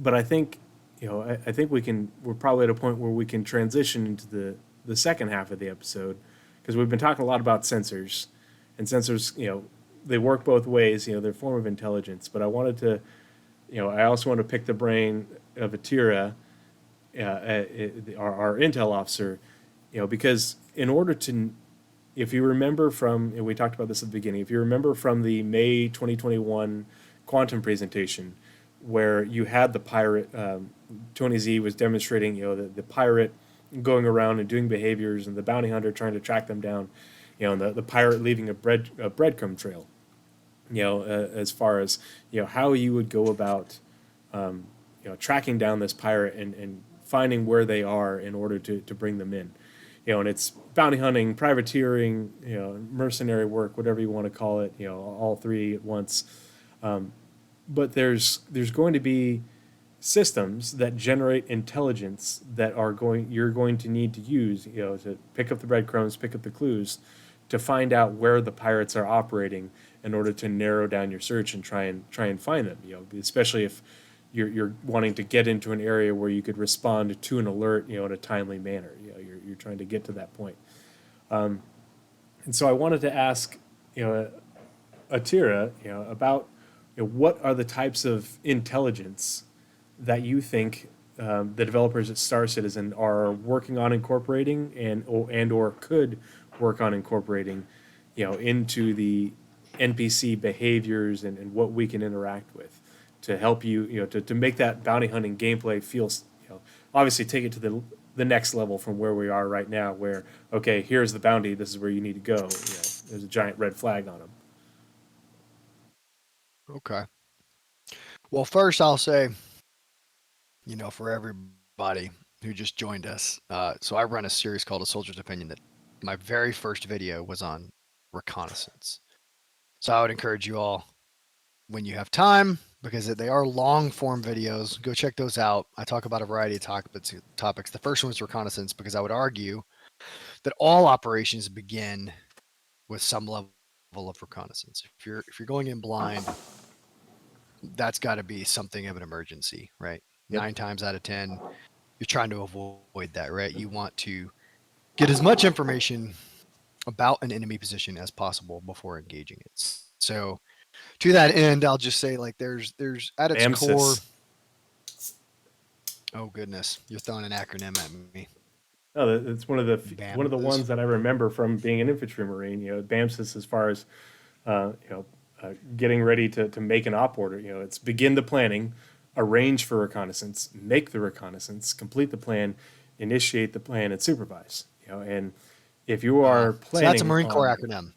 but I think, I think we're probably at a point where we can transition into the second half of the episode, because we've been talking a lot about sensors, and sensors, they work both ways. They're a form of intelligence. But I wanted to, I also want to pick the brain of Atira, our intel officer, because in order to, if you remember from, and we talked about this at the beginning, if you remember from the May 2021 quantum presentation, where you had the pirate, Tony Z was demonstrating, the pirate going around and doing behaviors, and the bounty hunter trying to track them down, and the pirate leaving a breadcrumb trail, as far as, how you would go about, tracking down this pirate and finding where they are in order to bring them in. And it's bounty hunting, privateering, mercenary work, whatever you want to call it, all three at once. But there's going to be systems that generate intelligence that you're going to need to use, to pick up the breadcrumbs, pick up the clues, to find out where the pirates are operating in order to narrow down your search and try and find them. Especially if you're wanting to get into an area where you could respond to an alert, in a timely manner. You're trying to get to that point. And so I wanted to ask, Atira, about, what are the types of intelligence that you think, the developers at Star Citizen are working on incorporating and or could work on incorporating, into the NPC behaviors and what we can interact with to help you, to make that bounty hunting gameplay feel, obviously take it to the next level from where we are right now, where, okay, here's the bounty, this is where you need to go. There's a giant red flag on them. Okay. Well, first I'll say, for everybody who just joined us, so I run a series called A Soldier's Opinion that my very first video was on reconnaissance. So I would encourage you all, when you have time, because they are long form videos, go check those out. I talk about a variety of topics. The first one is reconnaissance, because I would argue that all operations begin with some level of reconnaissance. If you're going in blind, that's got to be something of an emergency, right? Yep. 9 times out of 10, you're trying to avoid that, right? You want to get as much information about an enemy position as possible before engaging it. So to that end, I'll just say, like, there's at its core. Oh goodness, you're throwing an acronym at me. No, it's one of the ones that I remember from being an infantry marine. BAMSIS, as far as getting ready to make an op order. It's begin the planning, arrange for reconnaissance, make the reconnaissance, complete the plan, initiate the plan, and supervise. And if you are planning, so that's a Marine Corps acronym.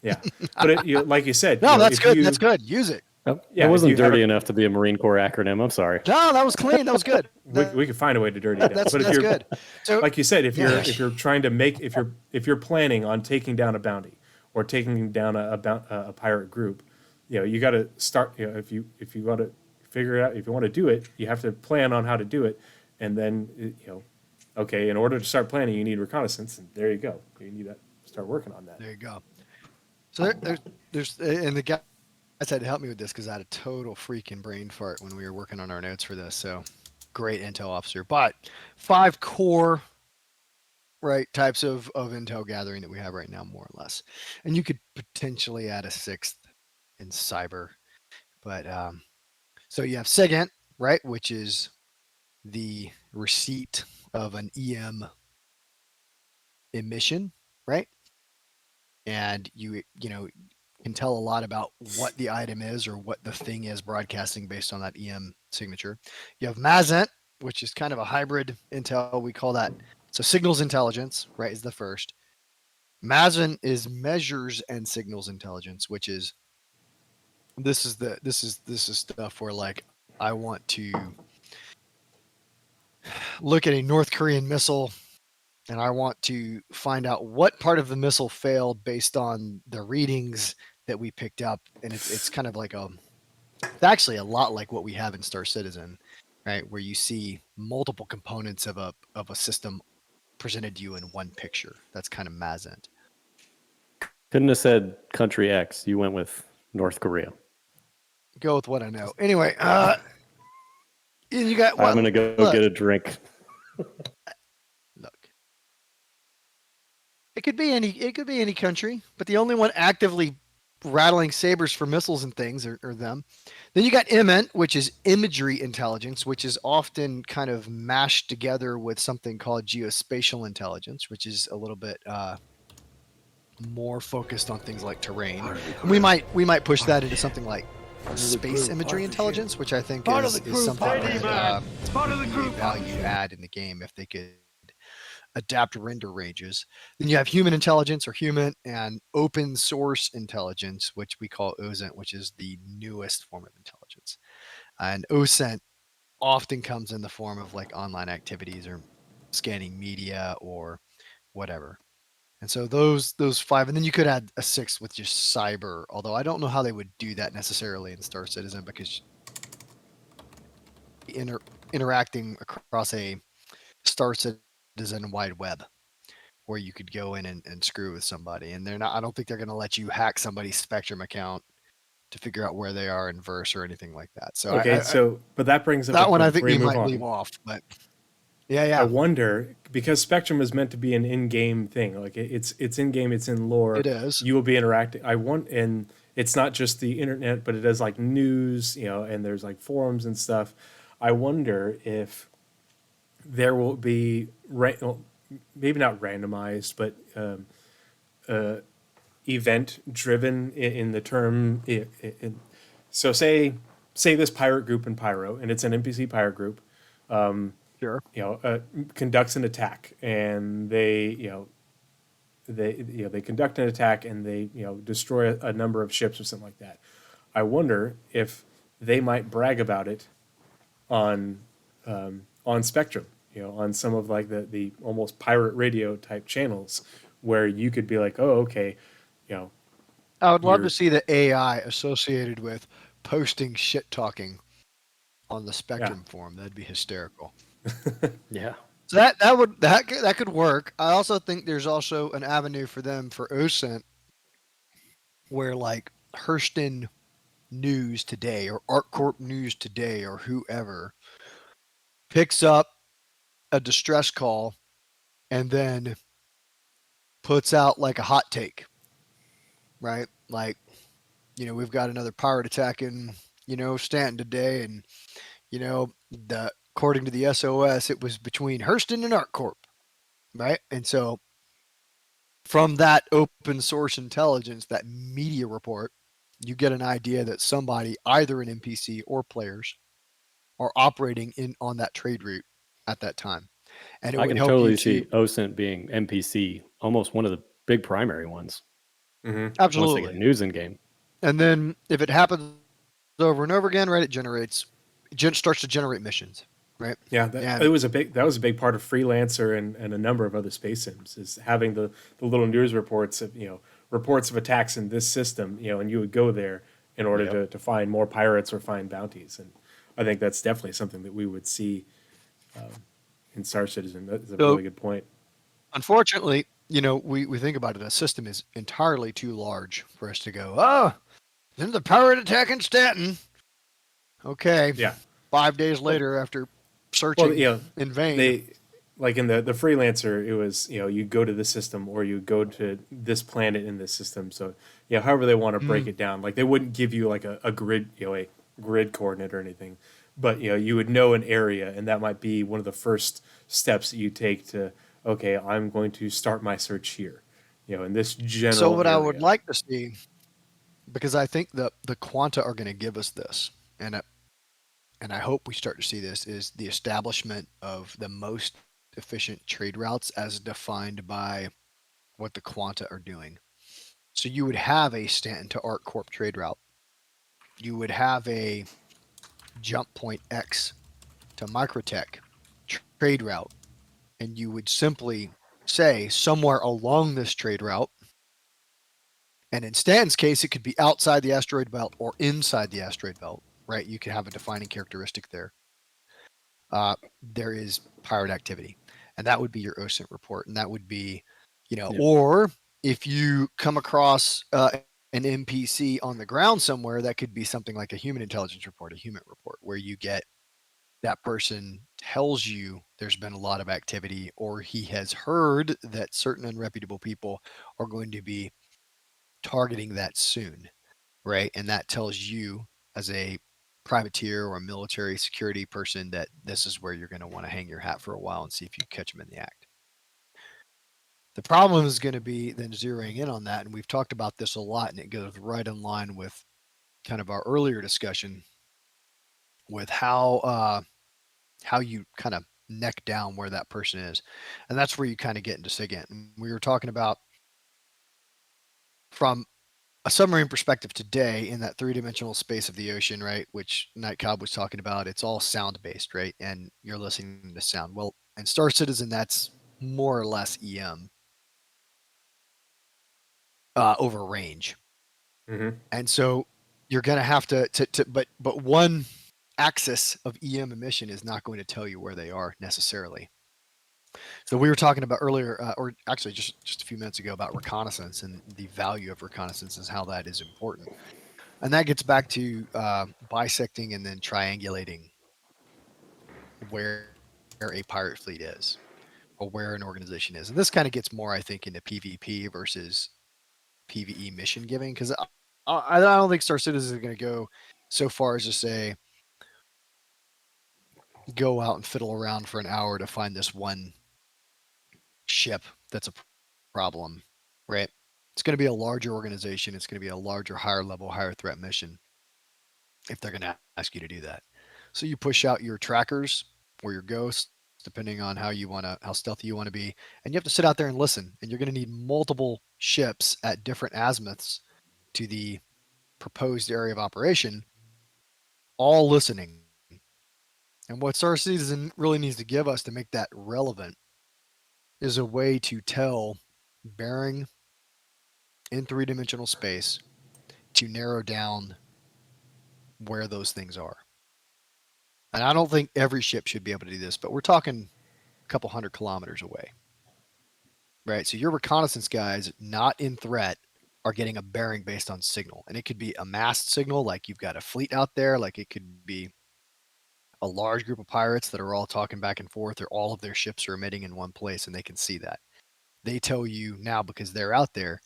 Yeah, but like you said, no, that's good. That's good. Use it. Yeah, it wasn't dirty enough to be a Marine Corps acronym. I'm sorry. No, that was clean. That was good. we could find a way to dirty it down. That's good. So, like you said, if you're trying to make, if you're planning on taking down a bounty or taking down a pirate group, you got to start. If you want to figure it out, if you want to do it, you have to plan on how to do it, and then okay, in order to start planning, you need reconnaissance, and there you go. You need to start working on that. There you go. So there's and the guy had to help me with this because I had a total freaking brain fart when we were working on our notes for this. So great intel officer, but 5 core types of intel gathering that we have right now, more or less, and you could potentially add a 6th in cyber. But so you have SIGINT, right, which is the receipt of an EM emission, right? And you can tell a lot about what the item is or what the thing is broadcasting based on that EM signature. You have MASINT, which is kind of a hybrid intel. We call that, so signals intelligence, right, is the first. MASINT is measures and signals intelligence, which is this is stuff where, like, I want to look at a North Korean missile and I want to find out what part of the missile failed based on the readings that we picked up. And it's kind of like it's actually a lot like what we have in Star Citizen, right? Where you see multiple components of a system presented to you in one picture. That's kind of MASINT. Couldn't have said country X. You went with North Korea. Go with what I know. Anyway, and you got. I'm gonna go look, get a drink. Look, it could be any country, but the only one actively rattling sabers for missiles and things are them. Then you got IMINT, which is imagery intelligence, which is often kind of mashed together with something called geospatial intelligence, which is a little bit more focused on things like terrain. And we might push that into something like space imagery intelligence, which I think is something that value add in the game if they could adapt render ranges. Then you have human intelligence or human and open source intelligence, which we call OSINT, which is the newest form of intelligence. And OSINT often comes in the form of like online activities or scanning media or whatever. And so those 5, and then you could add a 6 with just cyber, although I don't know how they would do that necessarily in Star Citizen because interacting across a Star Citizen wide web where you could go in and screw with somebody. And I don't think they're going to let you hack somebody's Spectrum account to figure out where they are in verse or anything like that. So Okay, but that brings up that one I think before you we move might on. leave off, but yeah. I wonder, because Spectrum is meant to be an in-game thing. Like it's in-game, it's in lore. It is. You will be interacting. And it's not just the internet, but it does like news, and there's like forums and stuff. I wonder if there will be maybe not randomized, but event driven in the term. So say this pirate group in Pyro, and it's an NPC pirate group. Sure. Conducts an attack, and they conduct an attack, and they destroy a number of ships or something like that. I wonder if they might brag about it on Spectrum, on some of like the almost pirate radio type channels, where you could be like, oh, okay, I would love to see the AI associated with posting shit talking on the Spectrum forum. That'd be hysterical. Yeah. So that could work. I also think there's also an avenue for them for OSINT where like Hurston News Today or ArcCorp News Today or whoever picks up a distress call and then puts out like a hot take, right? Like, we've got another pirate attack in, Stanton today, and according to the SOS, it was between Hurston and ArcCorp, right? And so from that open source intelligence, that media report, you get an idea that somebody, either an NPC or players, are operating on that trade route at that time. And I can totally see OSINT being NPC, almost one of the big primary ones. Mm-hmm. Absolutely. Once they get news in game. And then if it happens over and over again, right, it starts to generate missions, right? Yeah, that was a big part of Freelancer and a number of other space sims, is having the little news reports of reports of attacks in this system, and you would go there in order to find more pirates or find bounties. And I think that's definitely something that we would see in Star Citizen. That's a really good point. Unfortunately, we think about it, a system is entirely too large for us to go, then the pirate attack in Stanton. Okay. Yeah. 5 days later, after searching in vain. Like in the Freelancer, it was, you go to this system or you go to this planet in this system. So, however they want to break it down. Like they wouldn't give you like a grid, a grid coordinate or anything. But, you would know an area, and that might be one of the first steps that you take to, okay, I'm going to start my search here, in this general So what area. I would like to see, because I think the Quanta are going to give us this, and I hope we start to see this, is the establishment of the most efficient trade routes as defined by what the Quanta are doing. So you would have a Stanton to ArcCorp trade route. You would have a Jump Point X to Microtech trade route. And you would simply say somewhere along this trade route, and in Stanton's case, it could be outside the asteroid belt or inside the asteroid belt, right? You could have a defining characteristic there. There is pirate activity, and that would be your OSINT report. And that would be, or if you come across an NPC on the ground somewhere, that could be something like a human intelligence report, a human report, where you get that person tells you there's been a lot of activity, or he has heard that certain unreputable people are going to be targeting that soon, right? And that tells you as a privateer or a military security person that this is where you're going to want to hang your hat for a while and see if you catch them in the act. The problem is going to be then zeroing in on that, and we've talked about this a lot, and it goes right in line with kind of our earlier discussion with how you kind of neck down where that person is, and that's where you kind of get into SIGINT. And we were talking about from a submarine perspective today in that three-dimensional space of the ocean, right? Which Night Cobb was talking about. It's all sound-based, right? And you're listening to sound. Well, in Star Citizen, that's more or less EM over range. Mm-hmm. And so you're going to have to but one axis of EM emission is not going to tell you where they are necessarily. So we were talking about earlier, or actually just a few minutes ago, about reconnaissance and the value of reconnaissance and how that is important. And that gets back to bisecting and then triangulating where a pirate fleet is or where an organization is. And this kind of gets more, I think, into PvP versus PvE mission giving, because I don't think Star Citizen is going to go so far as to say, go out and fiddle around for an hour to find this one ship that's a problem, right? It's going to be a larger organization. It's going to be a larger, higher level, higher threat mission if they're going to ask you to do that. So you push out your trackers or your ghosts, depending on how stealthy you want to be, and you have to sit out there and listen. And you're going to need multiple ships at different azimuths to the proposed area of operation, all listening. And what Star Citizen really needs to give us to make that relevant is a way to tell bearing in three-dimensional space to narrow down where those things are. And I don't think every ship should be able to do this, but we're talking a couple 100 kilometers away, right? So your reconnaissance guys not in threat are getting a bearing based on signal. And it could be a mast signal, like you've got a fleet out there, like it could be a large group of pirates that are all talking back and forth, or all of their ships are emitting in one place and they can see that. They tell you now, because they're out there,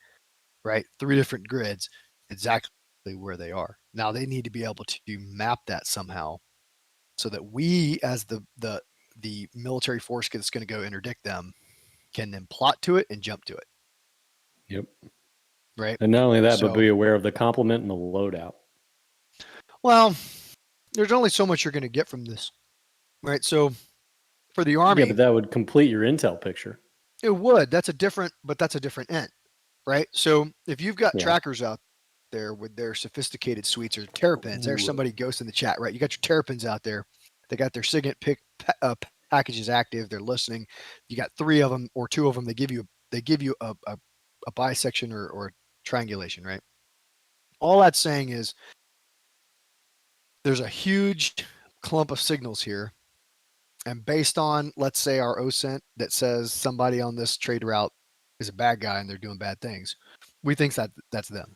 right? 3 different grids, exactly where they are. Now they need to be able to map that somehow so that we, as the military force that's going to go interdict them, can then plot to it and jump to it. Yep. Right. And not only that, but be aware of the complement and the loadout. Well, there's only so much you're going to get from this, right? So for the Army, yeah, but that would complete your intel picture. It would. That's a different end, right? So if you've got trackers out there with their sophisticated suites or terrapins, there's somebody ghost in the chat, right? You got your terrapins out there. They got their SIGINT packages active. They're listening. You got 3 of them or 2 of them. They give you a bisection or triangulation, right? All that's saying is there's a huge clump of signals here. And based on, let's say, our OSINT that says somebody on this trade route is a bad guy and they're doing bad things, we think that that's them.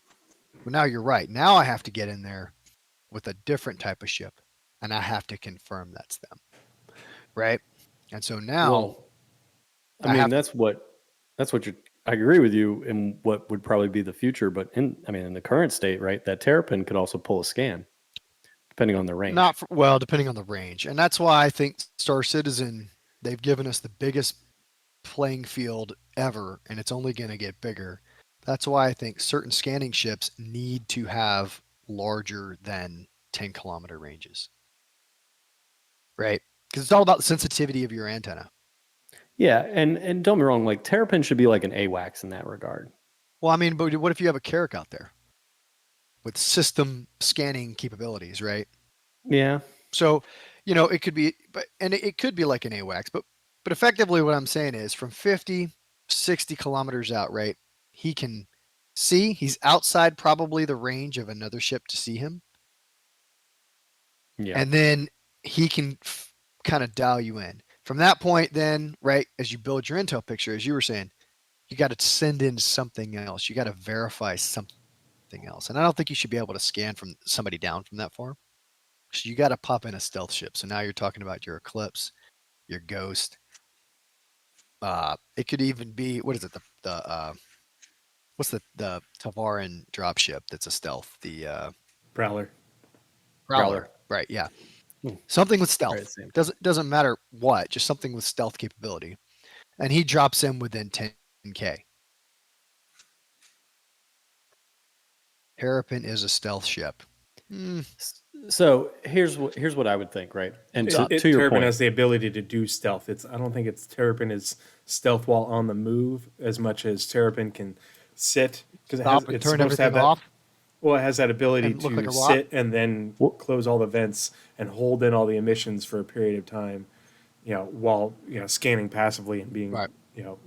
But now you're right. Now I have to get in there with a different type of ship, and I have to confirm that's them, right? And so now, that's what you're. I agree with you in what would probably be the future, but in the current state, right? That terrapin could also pull a scan, depending on the range. Depending on the range, and that's why I think Star Citizen, they've given us the biggest playing field ever, and it's only going to get bigger. That's why I think certain scanning ships need to have larger than 10-kilometer ranges, right? Because it's all about the sensitivity of your antenna. Yeah, and don't be wrong, like terrapin should be like an AWACS in that regard. Well, but what if you have a Carrack out there with system scanning capabilities, right? Yeah. So, it could be, it could be like an AWACS, but effectively what I'm saying is from 50, 60 kilometers out, right? He can see, he's outside probably the range of another ship to see him. Yeah. And then he can kind of dial you in. From that point then, right, as you build your intel picture, as you were saying, you got to send in something else. You got to verify something else. And I don't think you should be able to scan from somebody down from that far. So you got to pop in a stealth ship. So now you're talking about your Eclipse, your Ghost. It could even be, what is it? What's the Tavaran dropship that's a stealth? The Prowler. Prowler. Right, yeah. Hmm. Something with stealth. Right, Doesn't matter what, just something with stealth capability. And he drops in within 10K. Terrapin is a stealth ship. So here's what I would think, right? And to your Terrapin point, has the ability to do stealth. I don't think it's Terrapin is stealth while on the move as much as Terrapin can sit because it's turn supposed to have everything off. Well, it has that ability And look like to a rock? sit and then close all the vents and hold in all the emissions for a period of time, while scanning passively and being Right.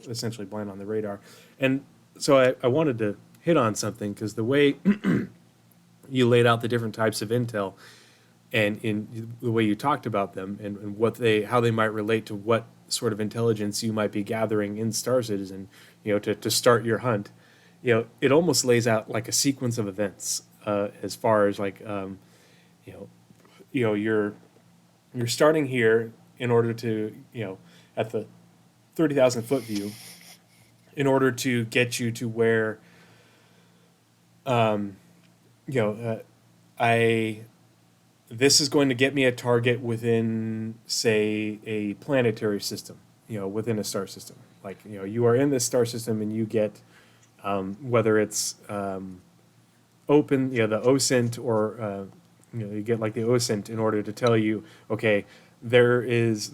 essentially blind on the radar. And so I wanted to hit on something because the way you laid out the different types of intel and in the way you talked about them and how they might relate to what sort of intelligence you might be gathering in Star Citizen, to start your hunt, it almost lays out like a sequence of events as far as like, you're starting here in order to, at the 30,000 foot view, in order to get you to where, this is going to get me a target within, say, a planetary system, within a star system. Like, you are in this star system and you get, whether it's open, the OSINT or, you get like the OSINT in order to tell you, okay, there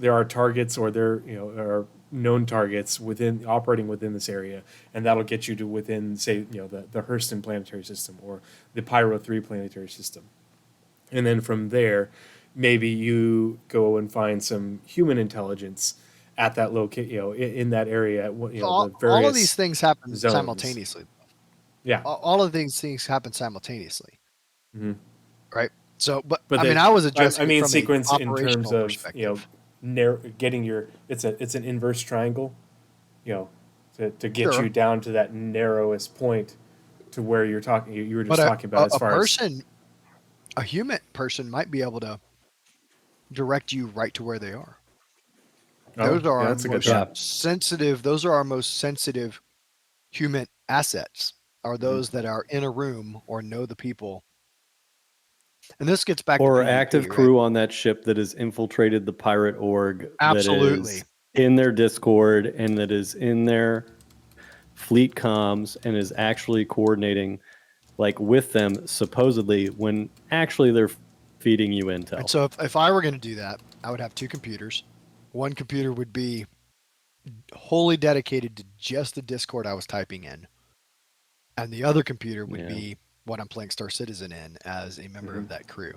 are targets or there, are known targets operating within this area, and that'll get you to within, say, the Hurston planetary system or the Pyro 3 planetary system. And then from there, maybe you go and find some human intelligence at that location, in that area. The various all of these things happen zones. simultaneously. Yeah. All of these things happen simultaneously. Mm-hmm. Right. So, but I mean, I was addressing from sequence an in terms operational of perspective. getting it's an inverse triangle, to get Sure. you down to that narrowest point to where you're talking. You were just talking about as far as a human person might be able to direct you right to where they are. Those are our most sensitive. Those are our most sensitive human assets. Are those that are in a room or know the people. And this gets back or to PvP, active crew on that ship that has infiltrated the pirate org. Absolutely. That is in their Discord and that is in their fleet comms and is actually coordinating like with them supposedly when actually they're feeding you intel. And so if I were going to do that, I would have two computers. One computer would be wholly dedicated to just the Discord I was typing in. And the other computer would be what I'm playing Star Citizen in as a member of that crew.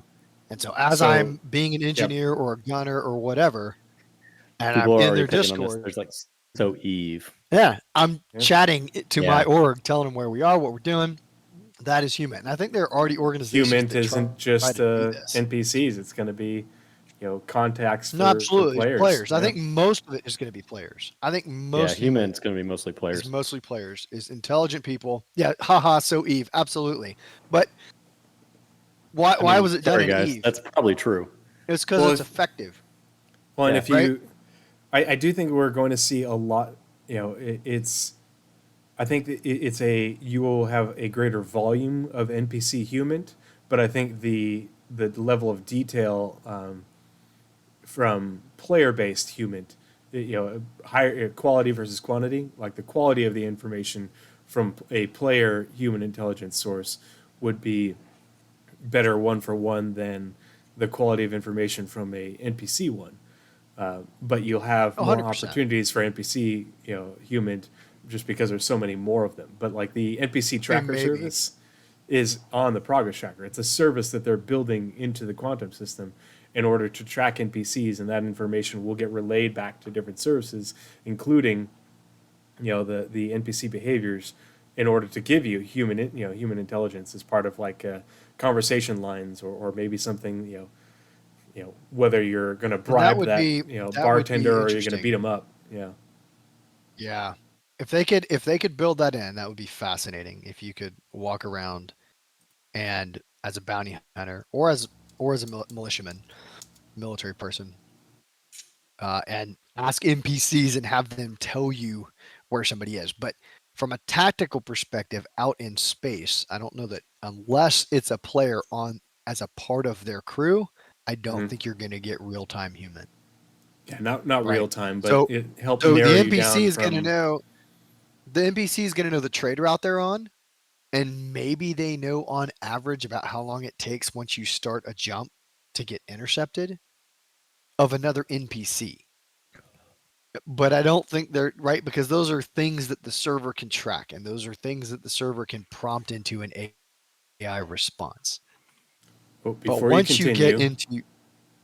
And so I'm being an engineer or a gunner or whatever, and people I'm are in their picking on this. Discord. There's like so Eve. Yeah, I'm chatting to my org, telling them where we are, what we're doing. That is human. And I think there are already organizations. Human isn't just NPCs. It's going to be, contacts for, absolutely for players. I think most of it is going to be players. I think most human's going to be mostly players. Is mostly players. Is intelligent people. Yeah, haha. So Eve, absolutely. But why was it done in guys, Eve? That's probably true. It's because it's effective. Well, and if you, I do think we're going to see a lot. I think you will have a greater volume of NPC human, but I think the level of detail from player-based human, higher quality versus quantity, like the quality of the information from a player human intelligence source would be better one for one than the quality of information from a NPC one. But you'll have more 100%. opportunities for NPC, human, just because there's so many more of them. But like the NPC tracker service is on the progress tracker. It's a service that they're building into the quantum system in order to track NPCs, and that information will get relayed back to different services, including, the NPC behaviors, in order to give you human intelligence as part of like conversation lines or maybe something, whether you're going to bribe that bartender or you're going to beat him up. Yeah. Yeah. If they could build that in, that would be fascinating. If you could walk around and as a bounty hunter or as or as a militiaman, military person, and ask NPCs and have them tell you where somebody is. But from a tactical perspective, out in space, I don't know that unless it's a player on as a part of their crew, I don't think you're going to get real time human. Yeah, not Right. real time, but So- it helped So narrow the you down NPC is going to from. know. The NPC is going to know the trade route they're on, and maybe they know on average about how long it takes once you start a jump to get intercepted of another NPC. But I don't think they're right, because those are things that the server can track, and those are things that the server can prompt into an AI response. Oh, But before you once you continue, get into,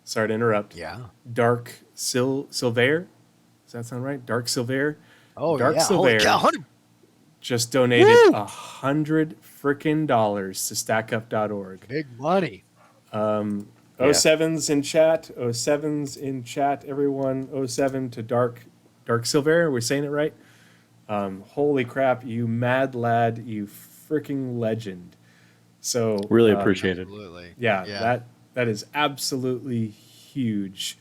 sorry to interrupt. yeah, Dark Silver. Does that sound right? Dark Silver. oh Dark yeah, holy cow, Silver 100. just donated Woo! $100 frickin' dollars to StackUp.org. Big money. Yeah. 07's in chat. 07's in chat, everyone. 07 to Dark Silver. We're saying it right? Holy crap, you mad lad, you freaking legend. So Really appreciated. Absolutely. yeah, that is absolutely huge.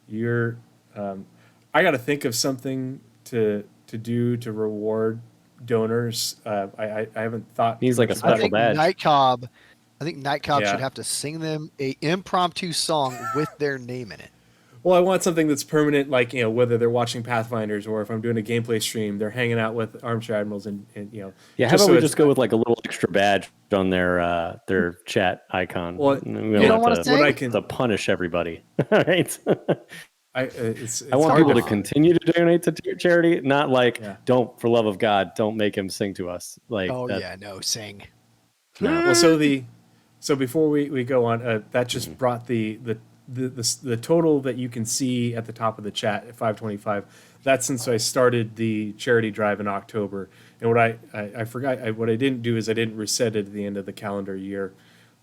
You're I got to think of something to do to reward donors. I haven't thought. Needs too like much a about I special it. think badge. Night Cobb Yeah. should have to sing them a impromptu song with their name in it. Well, I want something that's permanent, like, whether they're watching Pathfinders or if I'm doing a gameplay stream, they're hanging out with Armchair Admirals and Yeah, how just about so we it's- just go with like a little extra badge on their chat icon? Well, And we you don't have want to, to sing? what I can to punish everybody, right? it's I want hard people to find. continue to donate to charity, not like Yeah. don't, for love of God, don't make him sing to us. Like, Oh that, yeah, no, sing. no. Well, so before we go on, that just brought the total that you can see at the top of the chat at 525. That's since I started the charity drive in October. And what I forgot, what I didn't do is I didn't reset it at the end of the calendar year.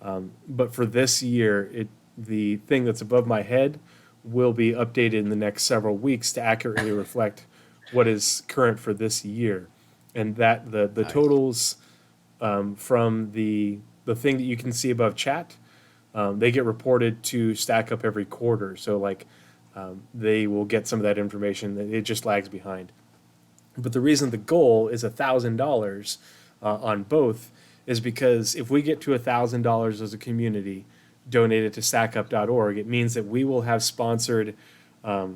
But for this year, the thing that's above my head will be updated in the next several weeks to accurately reflect what is current for this year, and that the Nice. totals from the thing that you can see above chat, they get reported to Stack Up every quarter. So like they will get some of that information. It just lags behind. But the reason the goal is $1,000 on both is because if we get to $1,000 as a community donated to StackUp.org, it means that we will have sponsored. I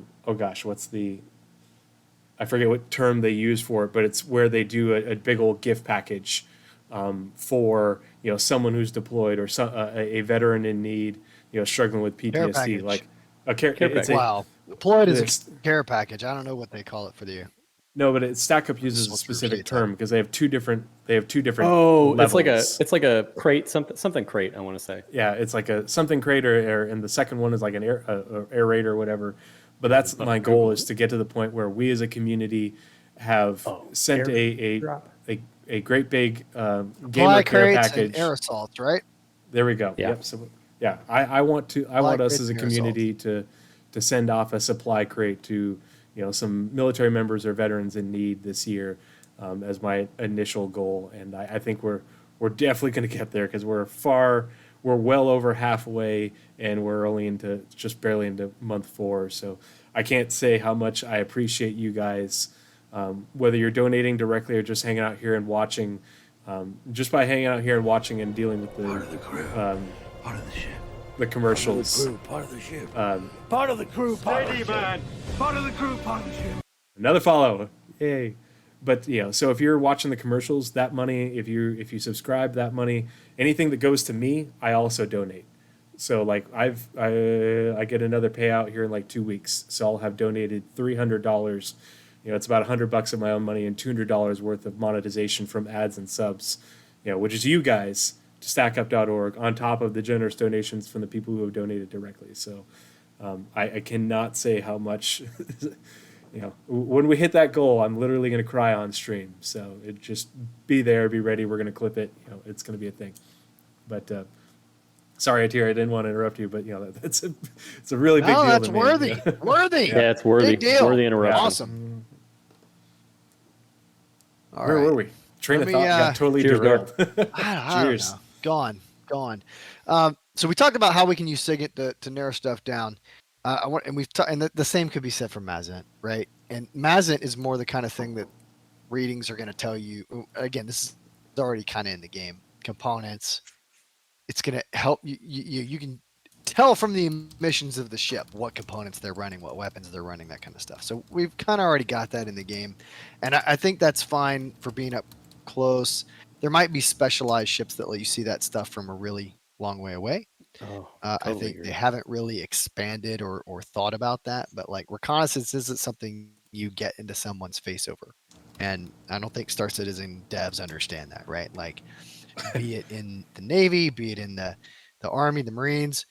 forget what term they use for it, but it's where they do a big old gift package for someone who's deployed or a veteran in need, struggling with PTSD, package. like a care Care it's package. Wow, deployed is it's- a care package. I don't know what they call it for you. No, but Stack Up uses a Soldier specific state term because they have two different. Oh, levels. it's like a crate, something crate. I want to say. Yeah, it's like a something crate and the second one is like an air raid or whatever. But that's my goal, is to get to the point where we as a community have sent a great big gamer care crates package. and air assaults, right? There we go. Yeah. Yep. So yeah, I want us crates as a and air community to send off a supply crate to some military members or veterans in need this year as my initial goal, and I think we're definitely going to get there because we're well over halfway, and we're only just barely into month 4. So I can't say how much I appreciate you guys, whether you're donating directly or just hanging out here and watching. Just by hanging out here and watching and dealing with Part of the crew. Part of the ship. the commercials. Part of the ship. Part of the crew, part of the ship. Part of the crew. Part of the ship. Another follow, yay! But so if you're watching the commercials, that money, if you subscribe, that money, anything that goes to me, I also donate. So like I get another payout here in like 2 weeks, so I'll have donated $300. It's about $100 of my own money and $200 worth of monetization from ads and subs, which is you guys to StackUp.org on top of the generous donations from the people who have donated directly. So I cannot say how much. When we hit that goal, I'm literally going to cry on stream. So just be there, be ready. We're going to clip it. It's going to be a thing. But sorry, Atira, I didn't want to interrupt you, but it's a really big deal. That's to me. worthy. Yeah. Worthy. Yeah, it's worthy. Big deal. Worthy interruption. Awesome. All Where right. were we? Train Let of me, thought got totally cheers, derailed. I don't Cheers. know. Gone. So we talked about how we can use SIGINT to narrow stuff down. And the same could be said for Mazint, right? And Mazint is more the kind of thing that readings are going to tell you. Again, this is already kind of in the game. Components. It's going to help you. You can tell from the emissions of the ship what components they're running, what weapons they're running, that kind of stuff. So we've kind of already got that in the game, and I think that's fine for being up close. There might be specialized ships that let you see that stuff from a really long way away. Oh, I totally think agree. they haven't really expanded or thought about that, but like reconnaissance isn't something you get into someone's face over. And I don't think Star Citizen devs understand that, right? Like, be it in the Navy, be it in the Army, the Marines,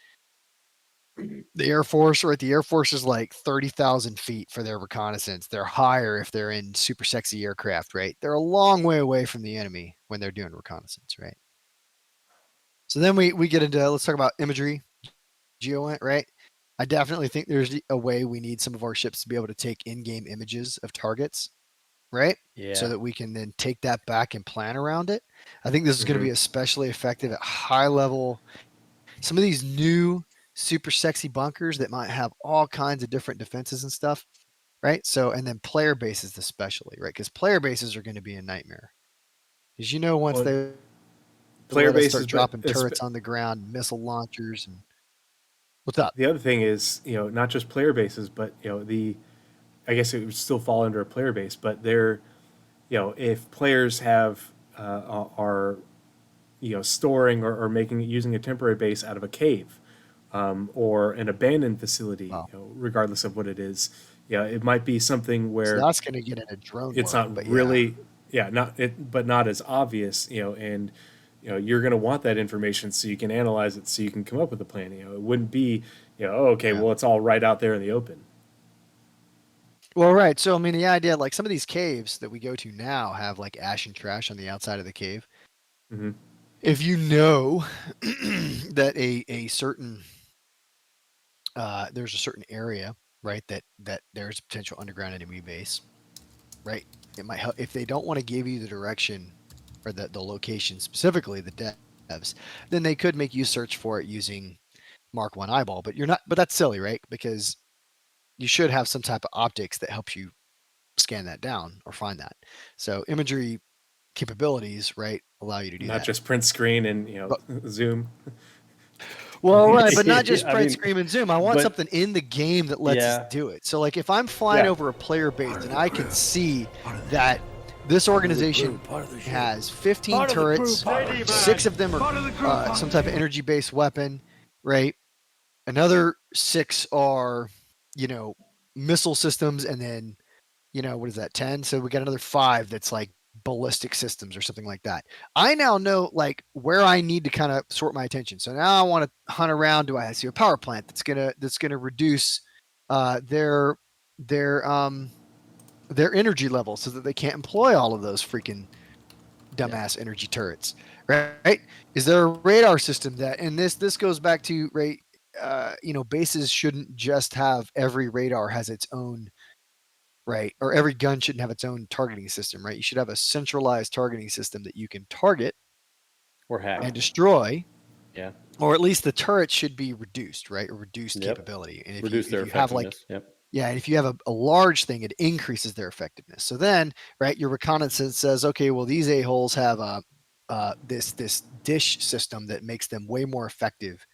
the Air Force, right? The Air Force is like 30,000 feet for their reconnaissance. They're higher if they're in super sexy aircraft, right? They're a long way away from the enemy when they're doing reconnaissance, right? So then we get into, let's talk about imagery, GeoInt, right? I definitely think there's a way we need some of our ships to be able to take in-game images of targets, right? Yeah. So that we can then take that back and plan around it. I think this is going to Mhm. be especially effective at high level. Some of these new super sexy bunkers that might have all kinds of different defenses and stuff, right? So, and then player bases especially, right? Because player bases are going to be a nightmare. Because once Well, they player let us bases, start but dropping turrets on the ground, missile launchers, and what's up? the other thing is, not just player bases, but I guess it would still fall under a player base, but if players are storing or making using a temporary base out of a cave, or an abandoned facility, Wow. regardless of what it is, it might be something So where that's going to get into drone it's world, not but really, but not as obvious, and you're going to want that information so you can analyze it, so you can come up with a plan. It wouldn't be, oh, okay, yeah. well, it's all right out there in the open. Well, right. So, I mean, the idea, like some of these caves that we go to now have like ash and trash on the outside of the cave. Mm-hmm. If you know that a certain there's a certain area, right, that there's a potential underground enemy base, right? It might help if they don't want to give you the direction or the location specifically, the devs, then they could make you search for it using Mark 1 eyeball, but that's silly, right? Because you should have some type of optics that helps you scan that down or find that. So imagery capabilities, right, allow you to do Not that. just print screen and But, zoom. well, right, but not just I print, mean, scream, and zoom. I want but- something in the game that lets us Yeah. do it. So, like, if I'm flying Yeah. over a player base and I can see that this organization Part of the ship. has 15 Part of the turrets, crew, part of the 6 of them Part of the crew, are part some of the type of ship. energy-based weapon, right? Another 6 are, missile systems, and then, what is that, 10? So we got another 5 that's like ballistic systems or something like that. I now know like where I need to kind of sort my attention. So now I want to hunt around. Do I see a power plant that's gonna reduce their energy level so that they can't employ all of those freaking dumbass energy turrets, right? Is there a radar system that, and this goes back to, right, bases shouldn't just have every radar has its own, right, or every gun shouldn't have its own targeting system, right? You should have a centralized targeting system that you can target Or hack. and destroy, Yeah. or at least the turrets should be reduced, right, or reduced Yep. capability. And if Reduce you their if you have like, effectiveness. Yep. yeah, if you have a large thing, it increases their effectiveness. So then, right, your reconnaissance says, okay, well, these a-holes have this dish system that makes them way more effective.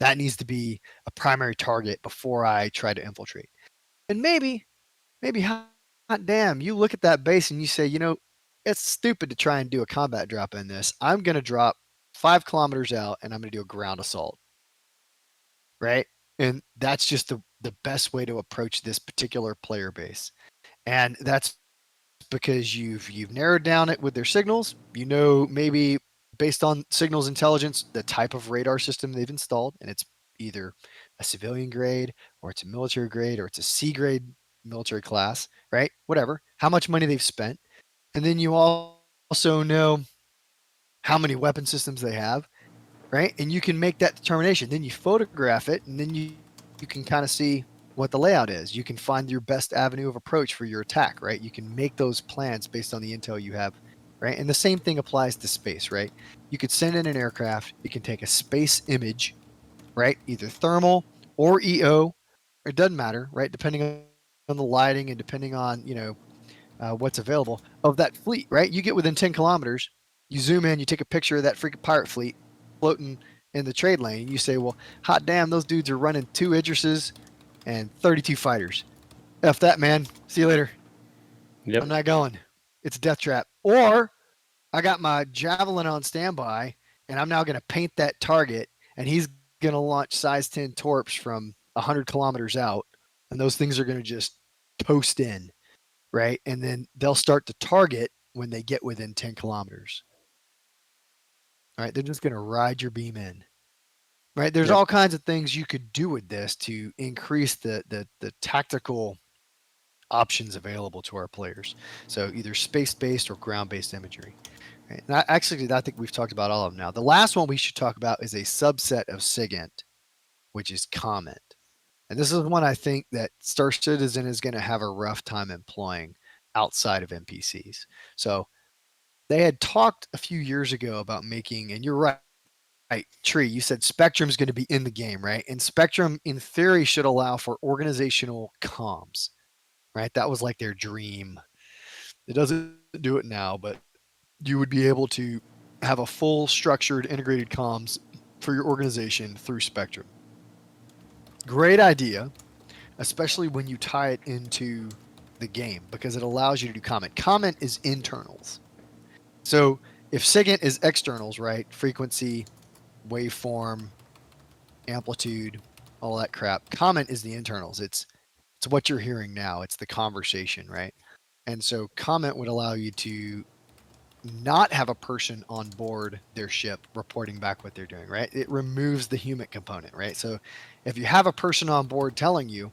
That needs to be a primary target before I try to infiltrate. And maybe hot damn, you look at that base and you say, it's stupid to try and do a combat drop in this. I'm going to drop 5 kilometers out and I'm going to do a ground assault. Right? And that's just the best way to approach this particular player base. And that's because you've narrowed down it with their signals. Maybe based on signals intelligence, the type of radar system they've installed, and it's either a civilian grade or it's a military grade or it's a C grade military class, right? Whatever, how much money they've spent. And then you also know how many weapon systems they have, right? And you can make that determination. Then you photograph it, and then you can kind of see what the layout is. You can find your best avenue of approach for your attack, right? You can make those plans based on the intel you have, right? And the same thing applies to space, right? You could send in an aircraft, it can take a space image, right? Either thermal or EO, it doesn't matter, right? Depending on the lighting and depending on, what's available of that fleet, right? You get within 10 kilometers, you zoom in, you take a picture of that freaking pirate fleet floating in the trade lane. And you say, well, hot damn, those dudes are running 2 Idrises and 32 fighters. F that, man. See you later. Yep. I'm not going. It's a death trap. Or I got my Javelin on standby, and I'm now going to paint that target, and he's going to launch size 10 torps from 100 kilometers out, and those things are going to just toast in, right? And then they'll start to target when they get within 10 kilometers. All right, they're just going to ride your beam in. Right? There's Yep. all kinds of things you could do with this to increase the tactical options available to our players. So either space-based or ground-based imagery. Right? And I think we've talked about all of them now. The last one we should talk about is a subset of SIGINT, which is comment. And this is one I think that Star Citizen is going to have a rough time employing outside of NPCs. So they had talked a few years ago about making, and you're right, Tree, you said Spectrum's going to be in the game, right? And Spectrum, in theory, should allow for organizational comms, right? That was like their dream. It doesn't do it now, but you would be able to have a full structured integrated comms for your organization through Spectrum. Great idea, especially when you tie it into the game, because it allows you to do comment. Comment is internals. So if SIGINT is externals, right? Frequency, waveform, amplitude, all that crap. Comment is the internals. It's what you're hearing now. It's the conversation, right? And so comment would allow you to not have a person on board their ship reporting back what they're doing, right? It removes the human component, right? So if you have a person on board telling you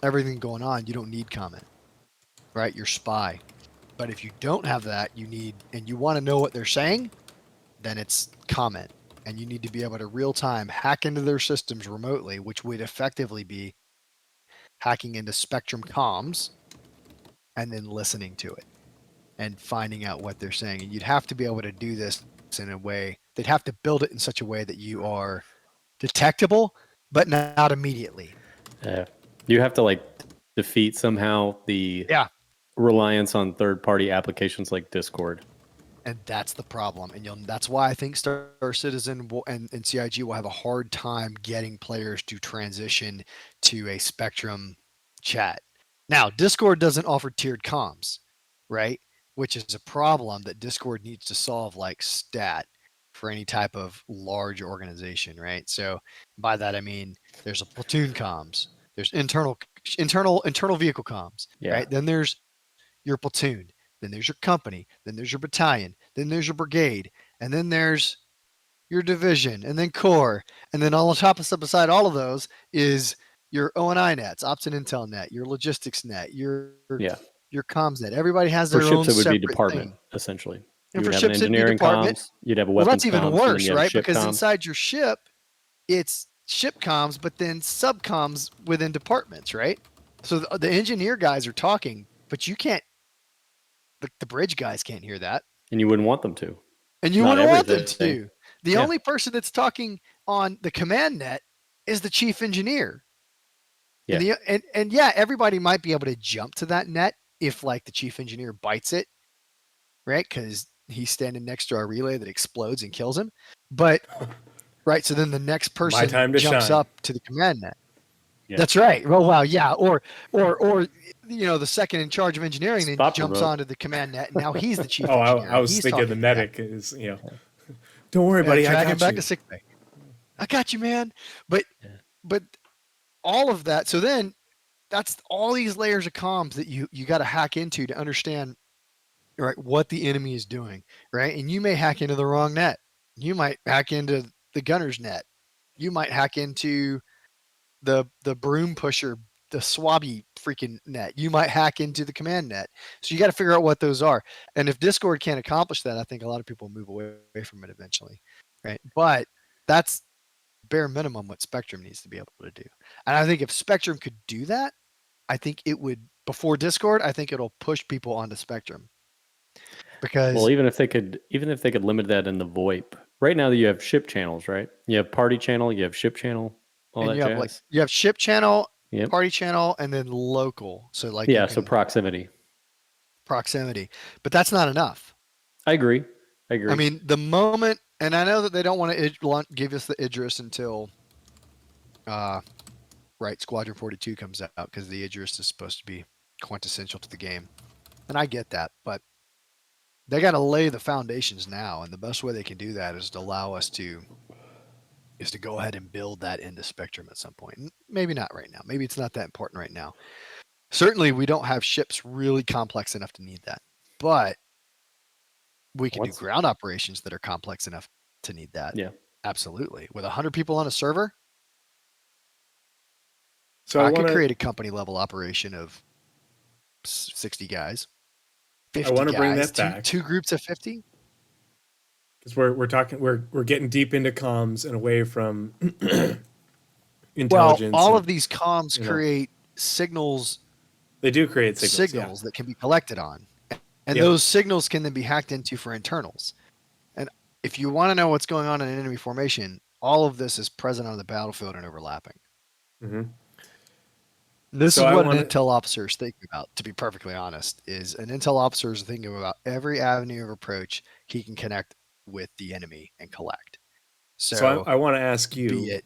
everything going on, you don't need comment, right? Your spy. But if you don't have that, you need, and you want to know what they're saying, then it's comment. And you need to be able to real time hack into their systems remotely, which would effectively be hacking into Spectrum comms and then listening to it and finding out what they're saying. And you'd have to be able to do this in a way, they'd have to build it in such a way that you are detectable, but not immediately. You have to like defeat somehow the reliance on third-party applications like Discord. And that's the problem. And that's why I think Star Citizen and CIG will have a hard time getting players to transition to a Spectrum chat. Now, Discord doesn't offer tiered comms, right? Which is a problem that Discord needs to solve, like stat, for any type of large organization, right? So by that I mean there's a platoon comms, there's internal vehicle comms, right? Then there's your platoon. Then there's your company, then there's your battalion, then there's your brigade, and then there's your division, and then corps, and then all on top of beside all of those is your O&I nets, ops and intel net, your logistics net, your comms net. Everybody has their own ships, it would be separate department thing. essentially. And You for would have ships, an it'd be engineering department. comms. You'd have a Well, weapons that's even comms, worse, and then you have right? ship Because comms. inside your ship, it's ship comms, but then sub comms within departments, right? So the engineer guys are talking, but you can't. The bridge guys can't hear that. And you wouldn't want them to. And you Not wouldn't want them everything. to. The only person that's talking on the command net is the chief engineer. Yeah. And yeah, everybody might be able to jump to that net if like the chief engineer bites it, right? Because he's standing next to our relay that explodes and kills him. But right, so then the next person jumps up to the command net. Yeah. That's right. Oh wow, yeah. Or the second in charge of engineering then jumps onto the command net, and now he's the chief engineer. I was thinking the medic is, don't worry, buddy, I got him back to sick bay. I got you, man. But all of that. So then that's all these layers of comms that you got to hack into to understand, right, what the enemy is doing, right? And you may hack into the wrong net. You might hack into the gunner's net. You might hack into the broom pusher, the swabby freaking net. You might hack into the command net. So you got to figure out what those are. And if Discord can't accomplish that, I think a lot of people move away from it eventually, right? But that's bare minimum what Spectrum needs to be able to do. And I think if Spectrum could do that, I think it would, before Discord, I think it'll push people onto Spectrum. Because even if they could limit that in the VoIP right now you have ship channels, right? You have party channel, you have ship channel, all And that you have jazz. you have ship channel, Yep. party channel, and then local. So like you Yeah, so can proximity. proximity, but that's not enough. I agree. I mean, the moment, and I know that they don't want to give us the Idris until, right, Squadron 42 comes out because the Idris is supposed to be quintessential to the game, and I get that, but they got to lay the foundations now, and the best way they can do that is to allow us to go ahead and build that into Spectrum at some point. Maybe not right now. Maybe it's not that important right now. Certainly, we don't have ships really complex enough to need that, but we can do ground operations that are complex enough to need that. Yeah. Absolutely. With 100 people on a server, So I could create a company level operation of 60 guys. 50 I want to bring guys, that back. two groups of 50. Because we're getting deep into comms and away from Well, intelligence. all of these comms you know. create signals. They do create signals, that can be collected on. And Yep. those signals can then be hacked into for internals. And if you want to know what's going on in an enemy formation, all of this is present on the battlefield and overlapping. Mm-hmm. This is what an intel officer is thinking about, to be perfectly honest, is an intel officer is thinking about every avenue of approach he can connect with the enemy and collect. So I want to ask you,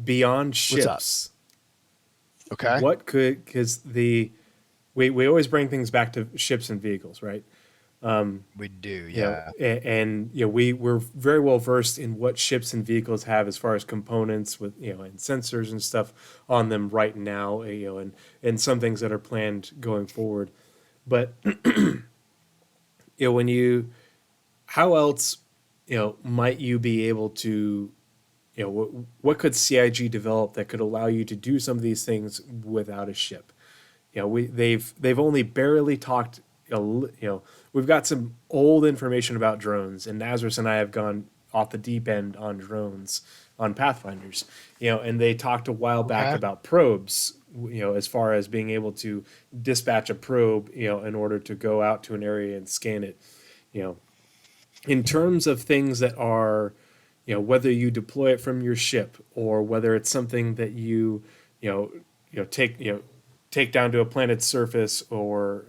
beyond ships, okay, what could, because we always bring things back to ships and vehicles, right? We do, yeah. And we're very well versed in what ships and vehicles have as far as components with and sensors and stuff on them right now, and some things that are planned going forward. But how else might you be able to what could CIG develop that could allow you to do some of these things without a ship? They've only barely talked. We've got some old information about drones, and Nazareth and I have gone off the deep end on drones, on Pathfinders, and they talked a while back about probes, as far as being able to dispatch a probe, in order to go out to an area and scan it, in terms of things that are, whether you deploy it from your ship or whether it's something that you take down to a planet's surface or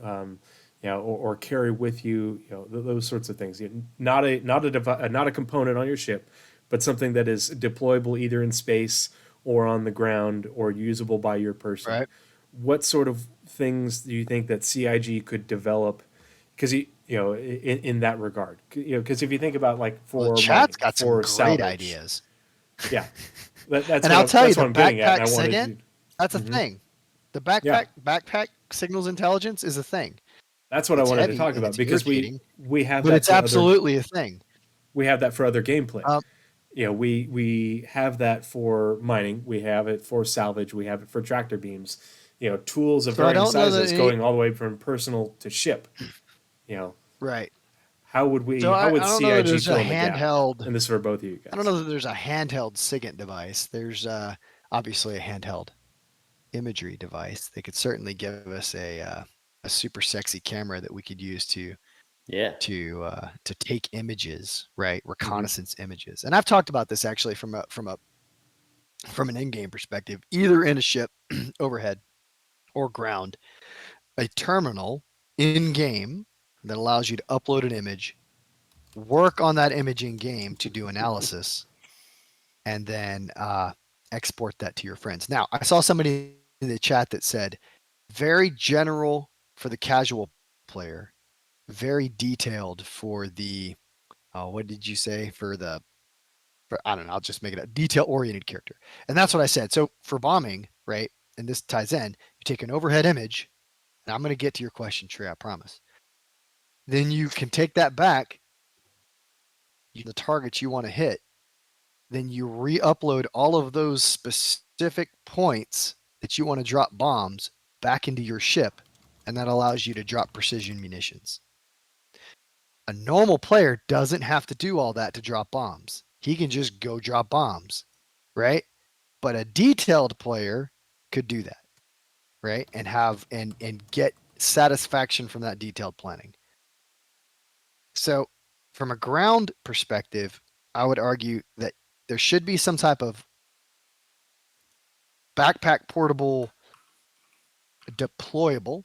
or carry with you, those sorts of things. Not a component on your ship, but something that is deployable either in space or on the ground or usable by your person. Right. What sort of things do you think that CIG could develop? Because in that regard, because if you think about chat's got some great salvage ideas. Yeah, that's and what I'll tell you, that's what I'm getting at. And I wanted SIGINT, that's a thing. The backpack signals intelligence is a thing. That's what I wanted to talk about, because we have but that. It's absolutely a thing. We have that for other gameplay. We have that for mining. We have it for salvage. We have it for tractor beams. Tools of varying sizes going all the way from personal to ship. Right. How would we? So how would CIG fill in the gap? And this is for both of you guys. I don't know that there's a handheld SIGINT device. There's obviously a handheld imagery device. They could certainly give us a super sexy camera that we could use to take images, right? Reconnaissance images. And I've talked about this actually from an in-game perspective, either in a ship overhead or ground, a terminal in-game that allows you to upload an image, work on that image in game to do analysis, and then export that to your friends. Now, I saw somebody in the chat that said, very general for the casual player, very detailed for the, what did you say? I don't know, I'll just make it a detail-oriented character. And that's what I said. So for bombing, right, and this ties in, you take an overhead image, and I'm going to get to your question, Trey, I promise. Then you can take that back, the targets you want to hit, then you re-upload all of those specific points that you want to drop bombs back into your ship, and that allows you to drop precision munitions. A normal player doesn't have to do all that to drop bombs. He can just go drop bombs, right? But a detailed player could do that, right? And have and get satisfaction from that detailed planning. So from a ground perspective, I would argue that there should be some type of backpack portable deployable,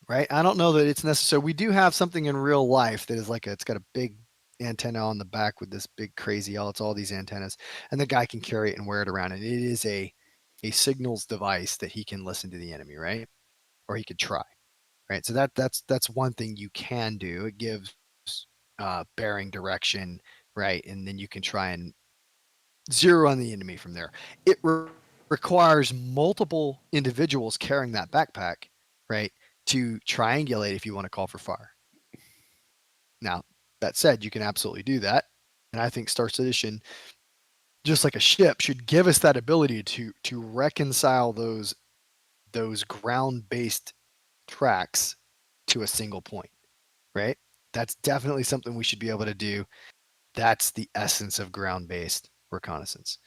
right? I don't know that it's necessary. We do have something in real life that is like it's got a big antenna on the back with this big crazy it's all these antennas, and the guy can carry it and wear it around, and it is a signals device that he can listen to the enemy, right? Or he could try, right? So that's one thing you can do. It gives bearing direction, right? And then you can try and zero on the enemy from there. It requires multiple individuals carrying that backpack, right, to triangulate if you want to call for fire. Now, that said, you can absolutely do that. And I think Star Citizen, just like a ship, should give us that ability to reconcile those ground-based tracks to a single point, right? That's definitely something we should be able to do. That's the essence of ground-based reconnaissance.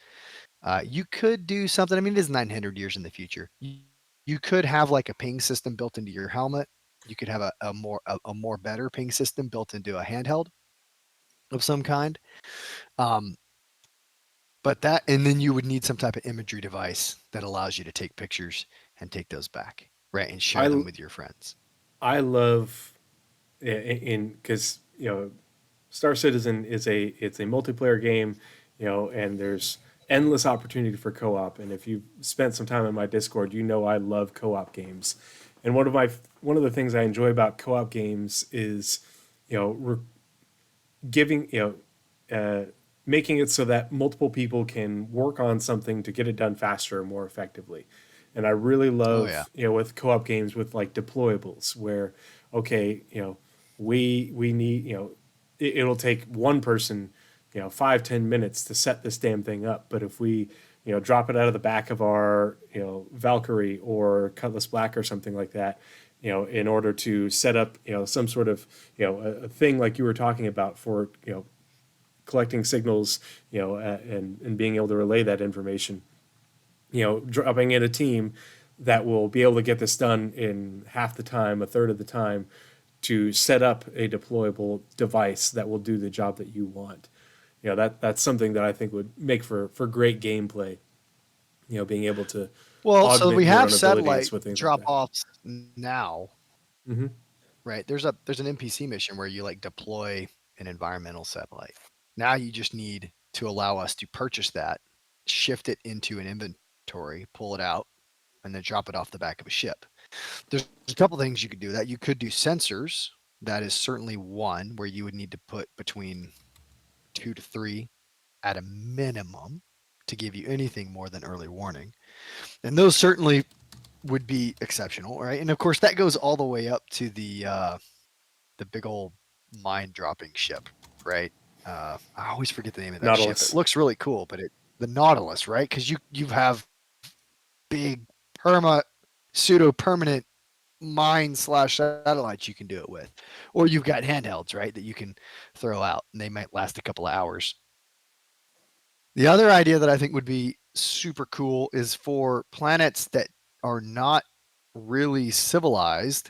You could do something. I mean, it is 900 years in the future. You could have like a ping system built into your helmet. You could have a more better ping system built into a handheld of some kind. But that, and then you would need some type of imagery device that allows you to take pictures and take those back, right, and share them with your friends. I love because Star Citizen it's a multiplayer game, and there's endless opportunity for co-op. And if you've spent some time in my Discord, I love co-op games. And one of the things I enjoy about co-op games is making it so that multiple people can work on something to get it done faster and more effectively. And I really love, with co-op games with like deployables where, okay, we need, it'll take one person, 5-10 minutes to set this damn thing up. But if we, drop it out of the back of our, Valkyrie or Cutlass Black or something like that, in order to set up, some sort of, a thing like you were talking about for, collecting signals, and being able to relay that information, dropping in a team that will be able to get this done in half the time, a third of the time, to set up a deployable device that will do the job that you want. That's something that I think would make for great gameplay. Being able to so we have satellite drop-offs now. Mm-hmm. Right? There's an NPC mission where you like deploy an environmental satellite. Now you just need to allow us to purchase that, shift it into an inventory, pull it out, and then drop it off the back of a ship. There's a couple things you could do that. You could do sensors. That is certainly one where you would need to put between 2 to 3 at a minimum to give you anything more than early warning. And those certainly would be exceptional, right? And of course that goes all the way up to the big old mine dropping ship, right? I always forget the name of that Nautilus. ship. It looks really cool, but the Nautilus, right? Because you have big pseudo permanent mine / satellites you can do it with, or you've got handhelds, right, that you can throw out, and they might last a couple of hours. The other idea that I think would be super cool is for planets that are not really civilized.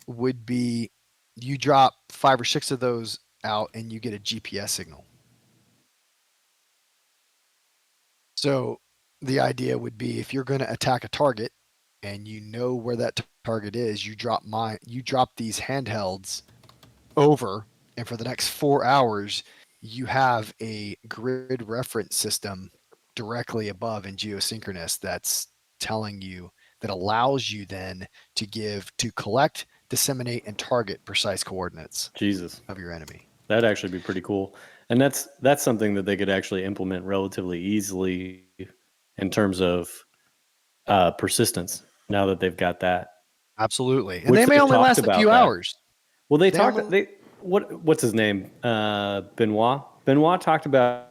Would be you drop 5 or 6 of those out and you get a GPS signal. So the idea would be if you're going to attack a target and you know where that target is, you drop these handhelds over, and for the next 4 hours you have a grid reference system directly above in geosynchronous that's telling you, that allows you then to collect, disseminate, and target precise coordinates of your enemy. That'd actually be pretty cool. And that's something that they could actually implement relatively easily in terms of persistence, now that they've got that. Absolutely. And they may only last a few hours. Well, what's his name? Benoit. Benoit talked about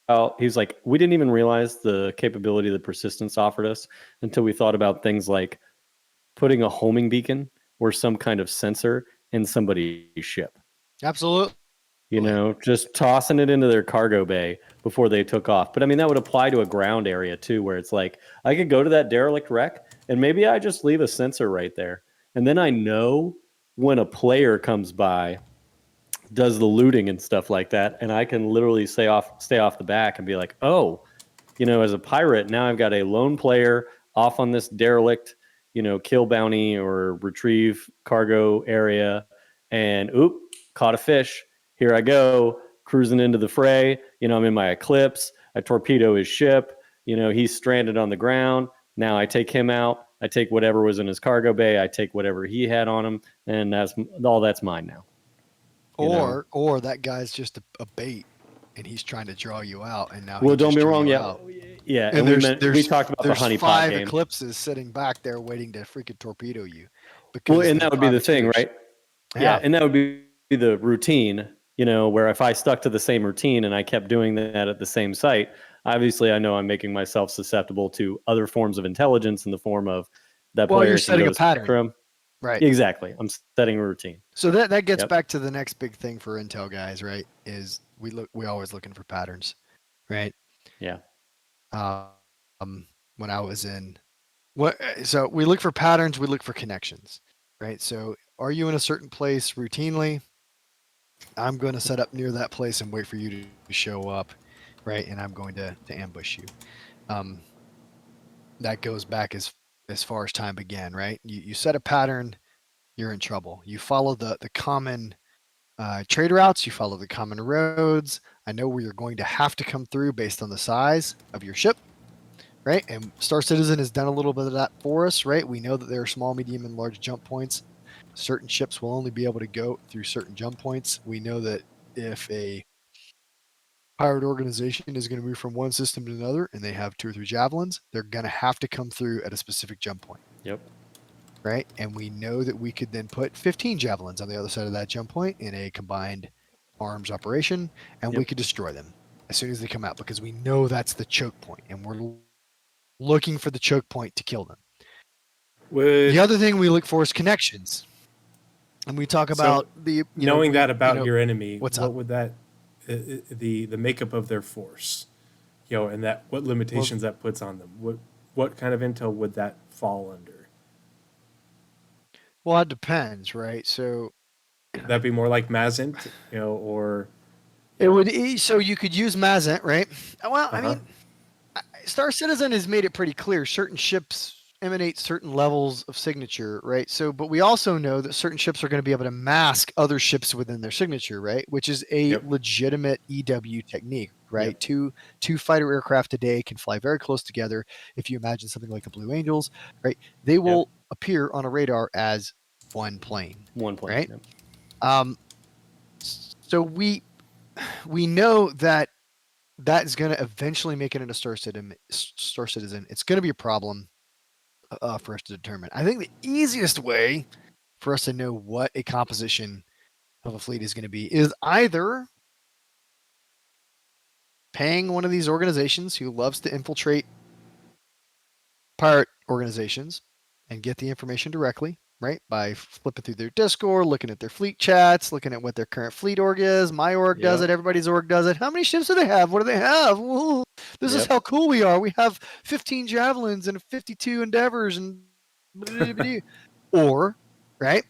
how he's like, we didn't even realize the capability that persistence offered us until we thought about things like putting a homing beacon or some kind of sensor in somebody's ship. Absolutely. Just tossing it into their cargo bay before they took off. But I mean, that would apply to a ground area too, where it's like, I could go to that derelict wreck and maybe I just leave a sensor right there. And then I know when a player comes by does the looting and stuff like that, and I can literally stay off the back and be like, oh, as a pirate, now I've got a lone player off on this derelict, kill bounty or retrieve cargo area, and caught a fish. Here I go, cruising into the fray. I'm in my Eclipse. I torpedo his ship. He's stranded on the ground. Now I take him out. I take whatever was in his cargo bay. I take whatever he had on him, and that's mine now. Or that guy's just a bait, and he's trying to draw you out. And now, don't be wrong, yeah. And we talked about the honeypot 5 game. Eclipses sitting back there waiting to freaking torpedo you. And that would be the thing, right? Yeah, and that would be the routine. Where if I stuck to the same routine and I kept doing that at the same site, obviously I know I'm making myself susceptible to other forms of intelligence in the form of that player. You're setting a pattern. Spectrum. Right. Exactly. I'm setting a routine. So that gets back to the next big thing for Intel guys, right? Is we always looking for patterns, right? Yeah. When I was so we look for patterns, we look for connections, right? So are you in a certain place routinely? I'm going to set up near that place and wait for you to show up, right? And I'm going to ambush you. That goes back as far as time began, right? You set a pattern, you're in trouble. You follow the common trade routes, you follow the common roads. I know where you're going to have to come through based on the size of your ship, right? And Star Citizen has done a little bit of that for us, right? We know that there are small, medium, and large jump points. Certain ships will only be able to go through certain jump points. We know that if a pirate organization is going to move from one system to another and they have 2 or 3 javelins, they're going to have to come through at a specific jump point. Yep. Right? And we know that we could then put 15 javelins on the other side of that jump point in a combined arms operation, and we could destroy them as soon as they come out because we know that's the choke point, and we're looking for the choke point to kill them. The other thing we look for is connections. And we talk about knowing that about your enemy. What would that the makeup of their force, and that what limitations that puts on them? What kind of intel would that fall under? Well, it depends, right? So that'd be more like Mazint, or it would. So you could use Mazint, right? Well, I mean, Star Citizen has made it pretty clear. Certain ships emanate certain levels of signature, right? So, but we also know that certain ships are going to be able to mask other ships within their signature, right? Which is a legitimate EW technique, right? Two fighter aircraft today can fly very close together. If you imagine something like the Blue Angels, right? They will appear on a radar as one plane, right? So we know that is going to eventually make it into Star Citizen. It's going to be a problem for us to determine. I think the easiest way for us to know what a composition of a fleet is going to be is either paying one of these organizations who loves to infiltrate pirate organizations and get the information directly, right? By flipping through their Discord, looking at their fleet chats, looking at what their current fleet org is. My org does it. Everybody's org does it. How many ships do they have? What do they have? Ooh, this is how cool we are. We have 15 Javelins and 52 Endeavors and or, right?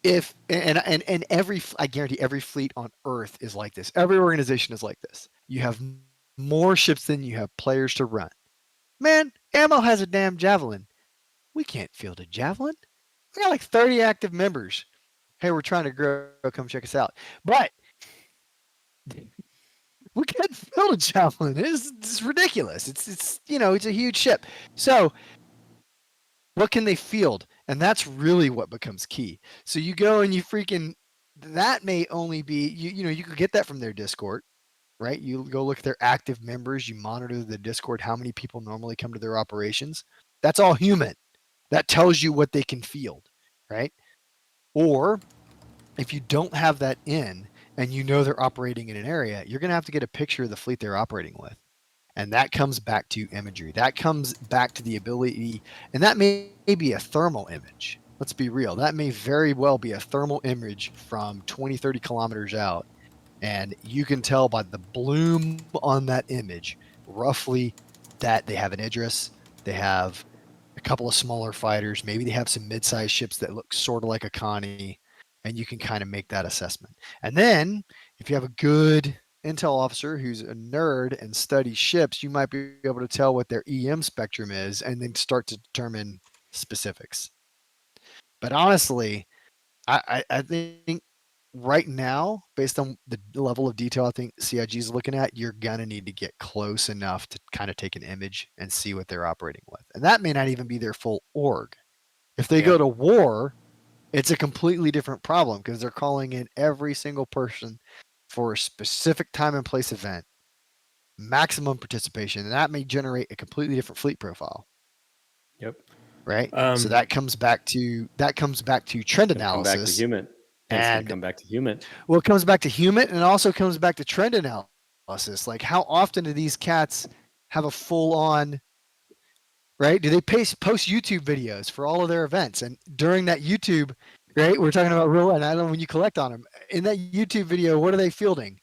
If and every, I guarantee every fleet on Earth is like this. Every organization is like this. You have more ships than you have players to run. Man, Ammo has a damn Javelin. We can't field a Javelin. We got like 30 active members. Hey, we're trying to grow. Come check us out. But we can't field a Javelin. It's ridiculous. It's a huge ship. So what can they field? And that's really what becomes key. So you go and you that may only be, you could get that from their Discord, right? You go look at their active members. You monitor the Discord, how many people normally come to their operations. That's all human. That tells you what they can field, right? Or if you don't have that in and they're operating in an area, you're going to have to get a picture of the fleet they're operating with. And that comes back to imagery. That comes back to the ability, and that may be a thermal image. Let's be real. That may very well be a thermal image from 20, 30 kilometers out. And you can tell by the bloom on that image, roughly, that they have an Idris, they have a couple of smaller fighters. Maybe they have some mid-sized ships that look sort of like a Connie, and you can kind of make that assessment. And then if you have a good intel officer who's a nerd and studies ships, you might be able to tell what their EM spectrum is and then start to determine specifics. But honestly, I think right now, based on the level of detail I think CIG is looking at, you're going to need to get close enough to kind of take an image and see what they're operating with. And that may not even be their full org. If they go to war, it's a completely different problem because they're calling in every single person for a specific time and place event, maximum participation, and that may generate a completely different fleet profile. Yep. Right. So that comes back to trend analysis. Come back to human. And come back to human. Well, it comes back to human, and it also comes back to trend analysis. Like, how often do these cats have a full-on, right? Do they post YouTube videos for all of their events? And during that YouTube, right, we're talking about real, and I don't know when you collect on them. In that YouTube video, what are they fielding?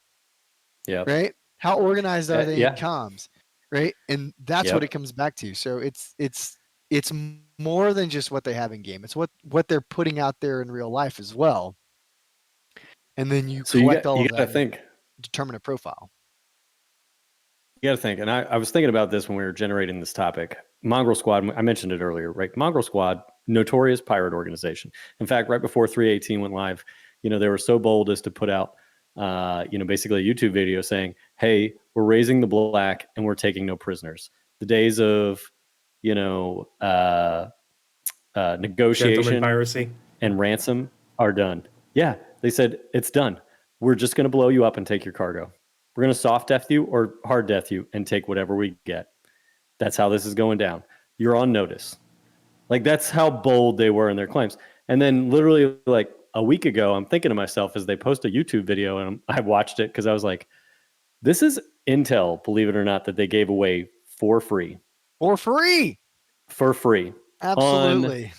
Yeah. Right? How organized are they in comms? Right? And that's what it comes back to. So it's more than just what they have in game. It's what they're putting out there in real life as well. And then you collect all of that and determine a profile. You got to think, and I was thinking about this when we were generating this topic. Mongrel Squad, I mentioned it earlier, right? Mongrel Squad, notorious pirate organization. In fact, right before 318 went live, they were so bold as to put out, basically a YouTube video saying, hey, we're raising the black and we're taking no prisoners. The days of, negotiation piracy and ransom are done. Yeah, they said it's done. We're just going to blow you up and take your cargo. We're going to soft death you or hard death you and take whatever we get. That's how this is going down. You're on notice. Like, that's how bold they were in their claims. And then literally like a week ago, I'm thinking to myself as they post a YouTube video, and I watched it because I was like, this is intel, believe it or not, that they gave away for free. For free. For free. Absolutely.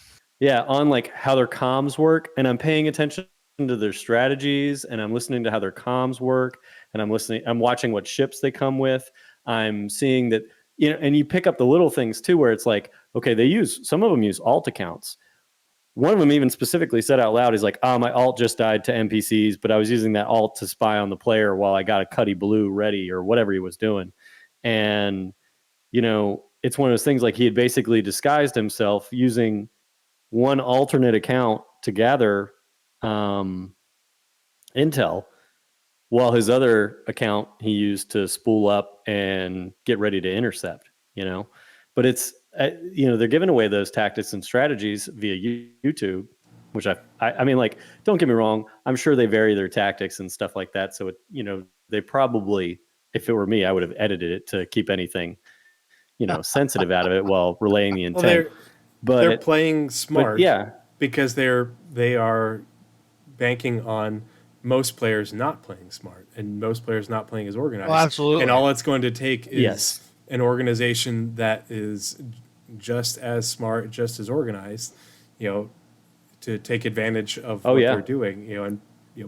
On like how their comms work. And I'm paying attention to their strategies, and I'm listening to how their comms work, and I'm watching what ships they come with. I'm seeing that, and you pick up the little things too, where it's like, okay, some of them use alt accounts. One of them even specifically said out loud, he's like, my alt just died to NPCs, but I was using that alt to spy on the player while I got a Cuddy Blue ready or whatever he was doing. And, it's one of those things, like, he had basically disguised himself using one alternate account to gather intel, while his other account he used to spool up and get ready to intercept, but it's, they're giving away those tactics and strategies via YouTube, which I mean, like, don't get me wrong, I'm sure they vary their tactics and stuff like that. So they probably, if it were me, I would have edited it to keep anything, sensitive out of it while relaying the intent. Well, they're playing smart, yeah, because they are banking on most players not playing smart and most players not playing as organized. Oh, absolutely. And all it's going to take is an organization that is just as smart, just as organized, to take advantage of what they're doing, and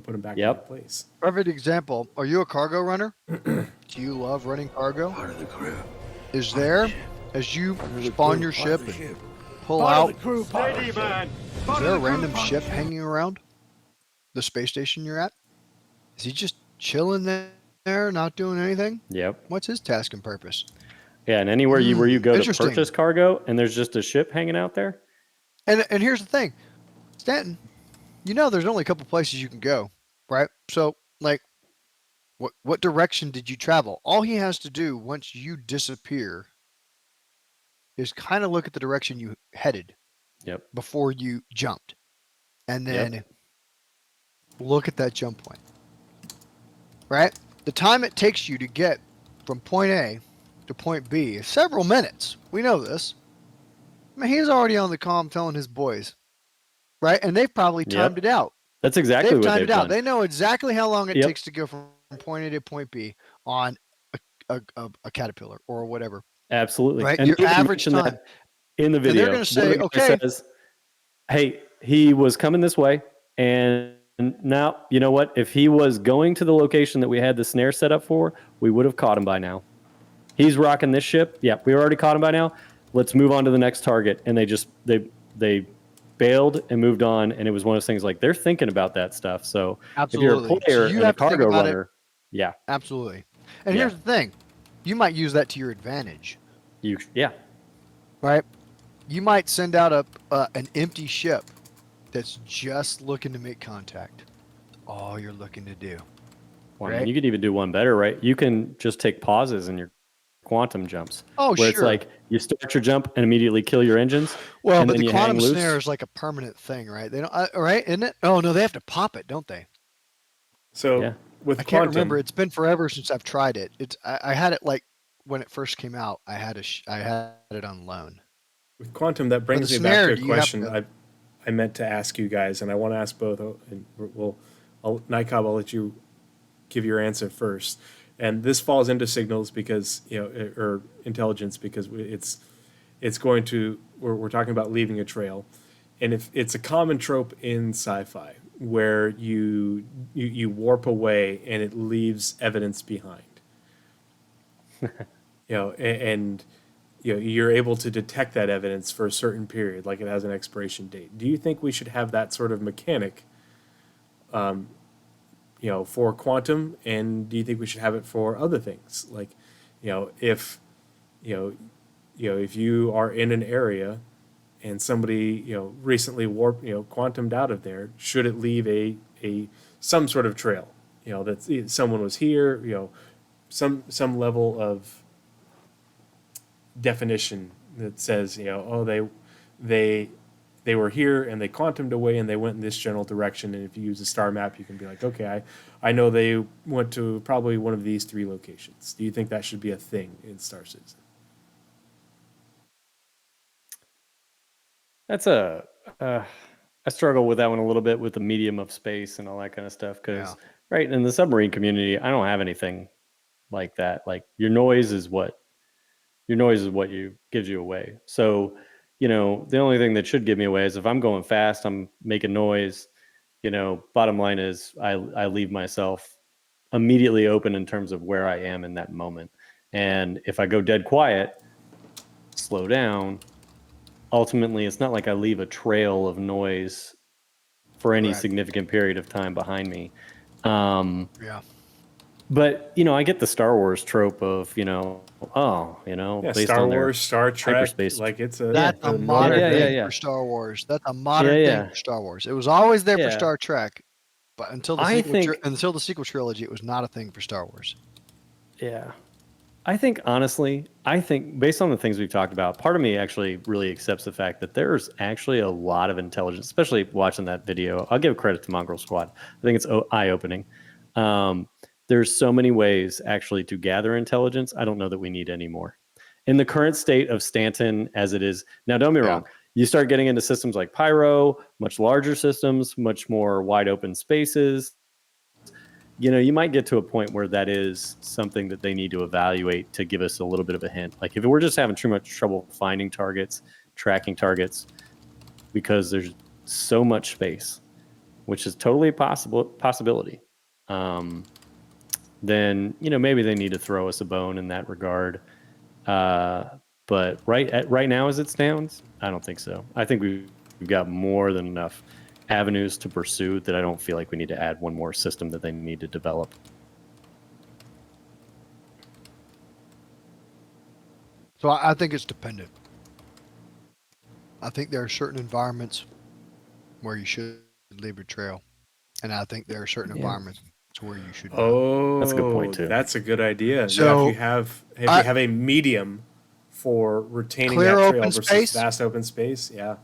put them back in place. Perfect example. Are you a cargo runner? Do you love running cargo? Part of the crew. Is there, as you spawn your ship and pull out, is there a random ship hanging around the space station you're at? Is he just chilling there, not doing anything? Yep. What's his task and purpose? Yeah, and anywhere where you go to purchase cargo and there's just a ship hanging out there. And here's the thing, Stanton, there's only a couple places you can go, right? So, like, what direction did you travel? All he has to do once you disappear is kind of look at the direction you headed before you jumped. And then look at that jump point, right? The time it takes you to get from point A to point B is several minutes. We know this. I mean, he's already on the comm telling his boys, right? And they've probably timed it out. That's exactly what they've done. They know exactly how long it takes to go from point A to point B on a Caterpillar or whatever. Absolutely. Right? And your average time. In the video. And they're going to say, okay. Says, hey, he was coming this way, and now, you know what? If he was going to the location that we had the snare set up for, we would have caught him by now. He's rocking this ship. Yeah, we already caught him by now. Let's move on to the next target. And they bailed and moved on, and it was one of those things like they're thinking about that stuff. So Absolutely. if you're a player you and a have to think cargo about runner, yeah, Absolutely. And Yeah. here's the thing. You might use that to your advantage, yeah, right? You might send out an empty ship that's just looking to make contact. All you're looking to do. well, Right. you could even do one better, right? You can just take pauses in your quantum jumps. Oh, where it's sure. like you start your jump and immediately kill your engines. Well, and but then the you hang quantum loose. snare is like a permanent thing, right? They don't, right? Isn't it? Oh no, they have to pop it, don't they? So Yeah. with I can't quantum, remember. It's been forever since I've tried it. I had it like when it first came out. I had it on loan. with quantum, that brings the me back snare, to a do you have question to- I meant to ask you guys, and I want to ask both. And Nightcob, I'll let you give your answer first. And this falls into signals because or intelligence, because it's going to we're talking about leaving a trail, and if it's a common trope in sci-fi where you warp away and it leaves evidence behind. And you're able to detect that evidence for a certain period, like it has an expiration date. Do you think we should have that sort of mechanic, for quantum, and do you think we should have it for other things? Like, if if you are in an area and somebody recently warped quantumed out of there, should it leave a some sort of trail? That someone was here. Some level of definition that says, they were here and they quantumed away and they went in this general direction. And if you use a star map, you can be like, okay, I know they went to probably one of these 3 locations. Do you think that should be a thing in Star Citizen? That's I struggle with that one a little bit with the medium of space and all that kind of stuff. Because right in the submarine community, I don't have anything like that. Like your noise is what gives you away. So, the only thing that should give me away is if I'm going fast, I'm making noise. Bottom line is I leave myself immediately open in terms of where I am in that moment. And if I go dead quiet, slow down, ultimately it's not like I leave a trail of noise for any Correct. significant period of time behind me. Yeah. But I get the Star Wars trope of based Star on their Wars, Star Trek, hyperspace. like it's a That's a modern Yeah, thing yeah. for Star Wars. That's a modern Yeah. thing for Star Wars. It was always there for Yeah. Star Trek, but until I until the sequel trilogy, it was not a thing for Star Wars. Yeah. I think based on the things we've talked about, part of me actually really accepts the fact that there's actually a lot of intelligence, especially watching that video. I'll give credit to Mongrel Squad. I think it's eye-opening. There's so many ways actually to gather intelligence. I don't know that we need any more. In the current state of Stanton as it is, now don't be wrong, you start getting into systems like Pyro, much larger systems, much more wide open spaces. You might get to a point where that is something that they need to evaluate to give us a little bit of a hint. Like if we're just having too much trouble finding targets, tracking targets, because there's so much space, which is totally a possibility. Then maybe they need to throw us a bone in that regard. But right now as it stands, I don't think so. I think we've got more than enough avenues to pursue that I don't feel like we need to add one more system that they need to develop. So I think it's dependent. I think there are certain environments where you should leave a trail, and I think there are certain environments where you should not. Oh, That's a good point, too. That's a good idea. So, if you have a medium for retaining Clear that trail open versus space? vast open space, yeah.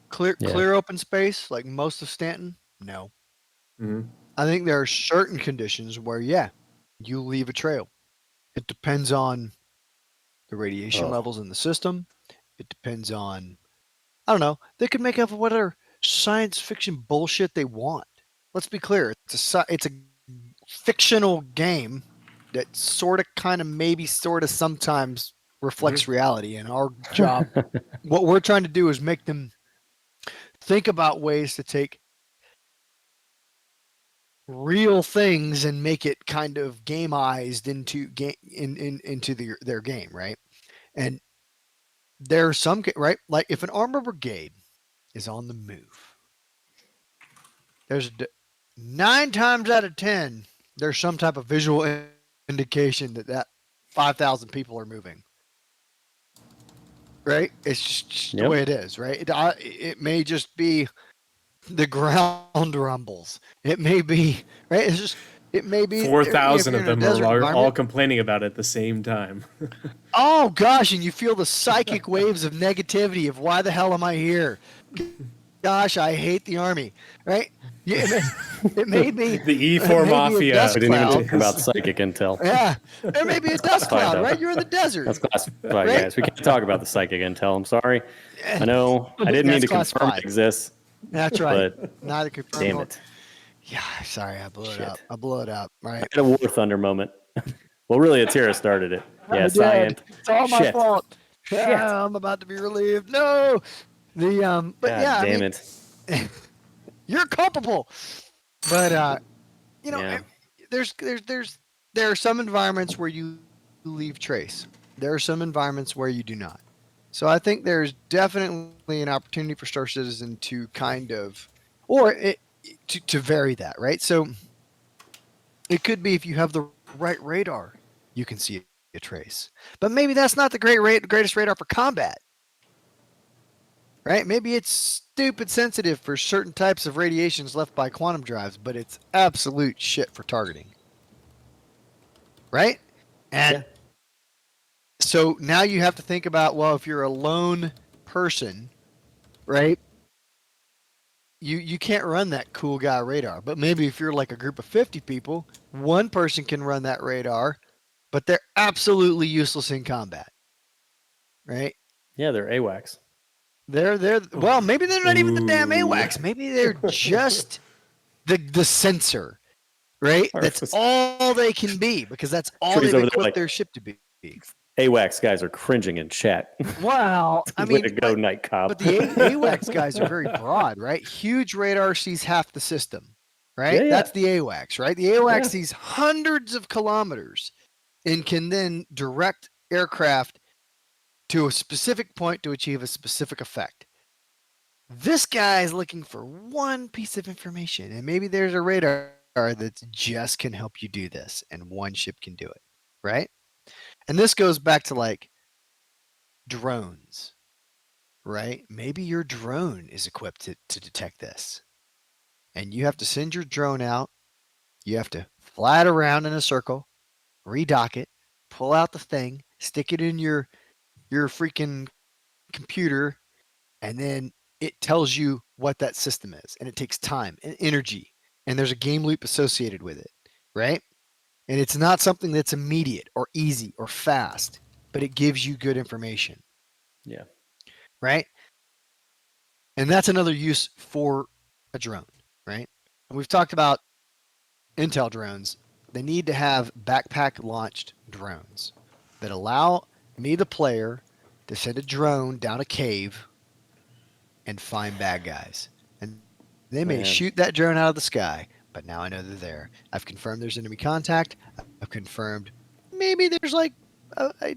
Clear open space, like most of Stanton, no. Mhm. I think there are certain conditions where, you leave a trail. It depends on the radiation levels in the system. It depends on, I don't know, they could make up whatever science fiction bullshit they want. Let's be clear. It's a fictional game that sort of, kind of, maybe sort of sometimes reflects reality. And our job, what we're trying to do is make them think about ways to take real things and make it kind of gameized into their game, right? And there's some, right? Like if an armor brigade is on the move. There's 9 times out of 10, there's some type of visual indication that 5,000 people are moving. Right? It's just the way it is, right? It may just be the ground rumbles. It may be, right? It's just, it may be 4,000 of them are all environment. complaining about it at the same time. Oh gosh, and you feel the psychic waves of negativity of why the hell am I here? Gosh, I hate the Army, right? Yeah, it made me The E4 Mafia. We didn't even talk about psychic intel. Yeah, there may be a dust cloud, right? You're in the desert. That's classified, Right? guys. We can't talk about the psychic intel. I'm sorry. I know. I didn't mean to confirm it exists. That's right. But Neither confirmed. damn it. Yeah, sorry, I blew it Shit. up. I blew it up, right? I had a War Thunder moment. Well, really, Atira started it. Yeah, Cyan. It's all my Shit. fault. Shit. Yeah, I'm about to be relieved. No. But God yeah, damn I mean, it. you're culpable. But you know, Yeah. there are some environments where you leave trace. There are some environments where you do not. So I think there's definitely an opportunity for Star Citizen to kind of, to vary that, right? So it could be if you have the right radar, you can see a trace. But maybe that's not the greatest radar for combat. Right? Maybe it's stupid sensitive for certain types of radiations left by quantum drives, but it's absolute shit for targeting. Right? And so now you have to think about, well, if you're a lone person, right? You can't run that cool guy radar. But maybe if you're like a group of 50 people, one person can run that radar, but they're absolutely useless in combat. Right? Yeah, they're AWACS. Well, maybe they're not even the damn AWACS. Maybe they're just the sensor, right? That's all they can be, because that's all Tree's they've over there equipped like- their ship to be. AWACS guys are cringing in chat. Wow, I Way mean, to go, Night Cop. but the AWACS guys are very broad, right? Huge radar sees half the system, right? Yeah. That's the AWACS, right? The AWACS Yeah. sees hundreds of kilometers and can then direct aircraft to a specific point to achieve a specific effect. This guy is looking for one piece of information, and maybe there's a radar that just can help you do this, and one ship can do it, right? And this goes back to like drones, right? Maybe your drone is equipped to detect this, and you have to send your drone out. You have to fly it around in a circle, redock it, pull out the thing, stick it in your freaking computer, and then it tells you what that system is, and it takes time and energy, and there's a game loop associated with it, right? And it's not something that's immediate or easy or fast, but it gives you good information. Yeah. Right? And that's another use for a drone, right? And we've talked about Intel drones. They need to have backpack launched drones that allow me, the player, to send a drone down a cave and find bad guys. And they may Man. shoot that drone out of the sky, but now I know they're there. I've confirmed there's enemy contact. I've confirmed maybe there's like,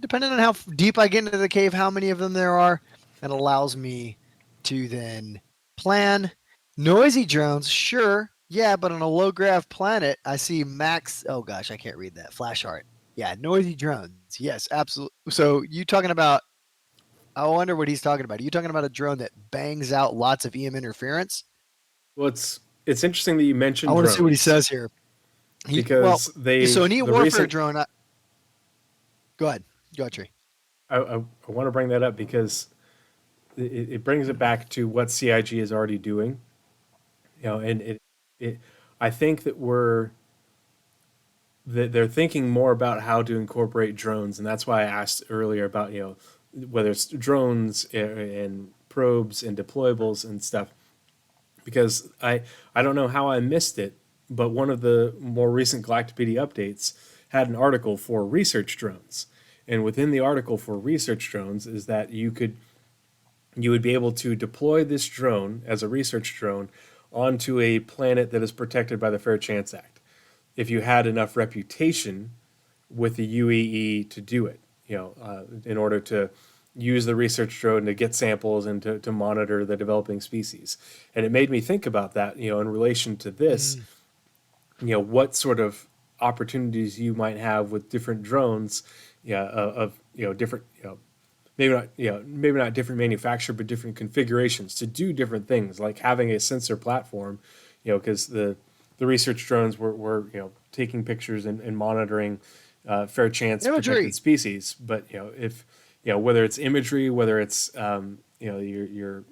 depending on how deep I get into the cave, how many of them there are. It allows me to then plan. Noisy drones, sure. Yeah, but on a low grav planet, I see max. Oh gosh, I can't read that. Flash art. Yeah, noisy drones. Yes, absolutely. So you talking about, I wonder what he's talking about. Are you talking about a drone that bangs out lots of EM interference? Well, it's interesting that you mentioned I want to drones, see what he says here. because So an e-warfare recent, drone. Go ahead. Go ahead, Tree. I want to bring that up because it brings it back to what CIG is already doing. You know, and I think that they're thinking more about how to incorporate drones, and that's why I asked earlier about, you know, whether it's drones and probes and deployables and stuff, because I don't know how I missed it, but one of the more recent Galactopedia updates had an article for research drones, and within the article for research drones is that you would be able to deploy this drone as a research drone onto a planet that is protected by the Fair Chance Act, if you had enough reputation with the UEE to do it, you know, in order to, use the research drone to get samples and to monitor the developing species. And it made me think about that, in relation to this, what sort of opportunities you might have with different drones, of different, maybe not different manufacturer, but different configurations to do different things, like having a sensor platform, because the research drones were taking pictures and monitoring fair chance Imagery. protected species. But if whether it's imagery, whether it's your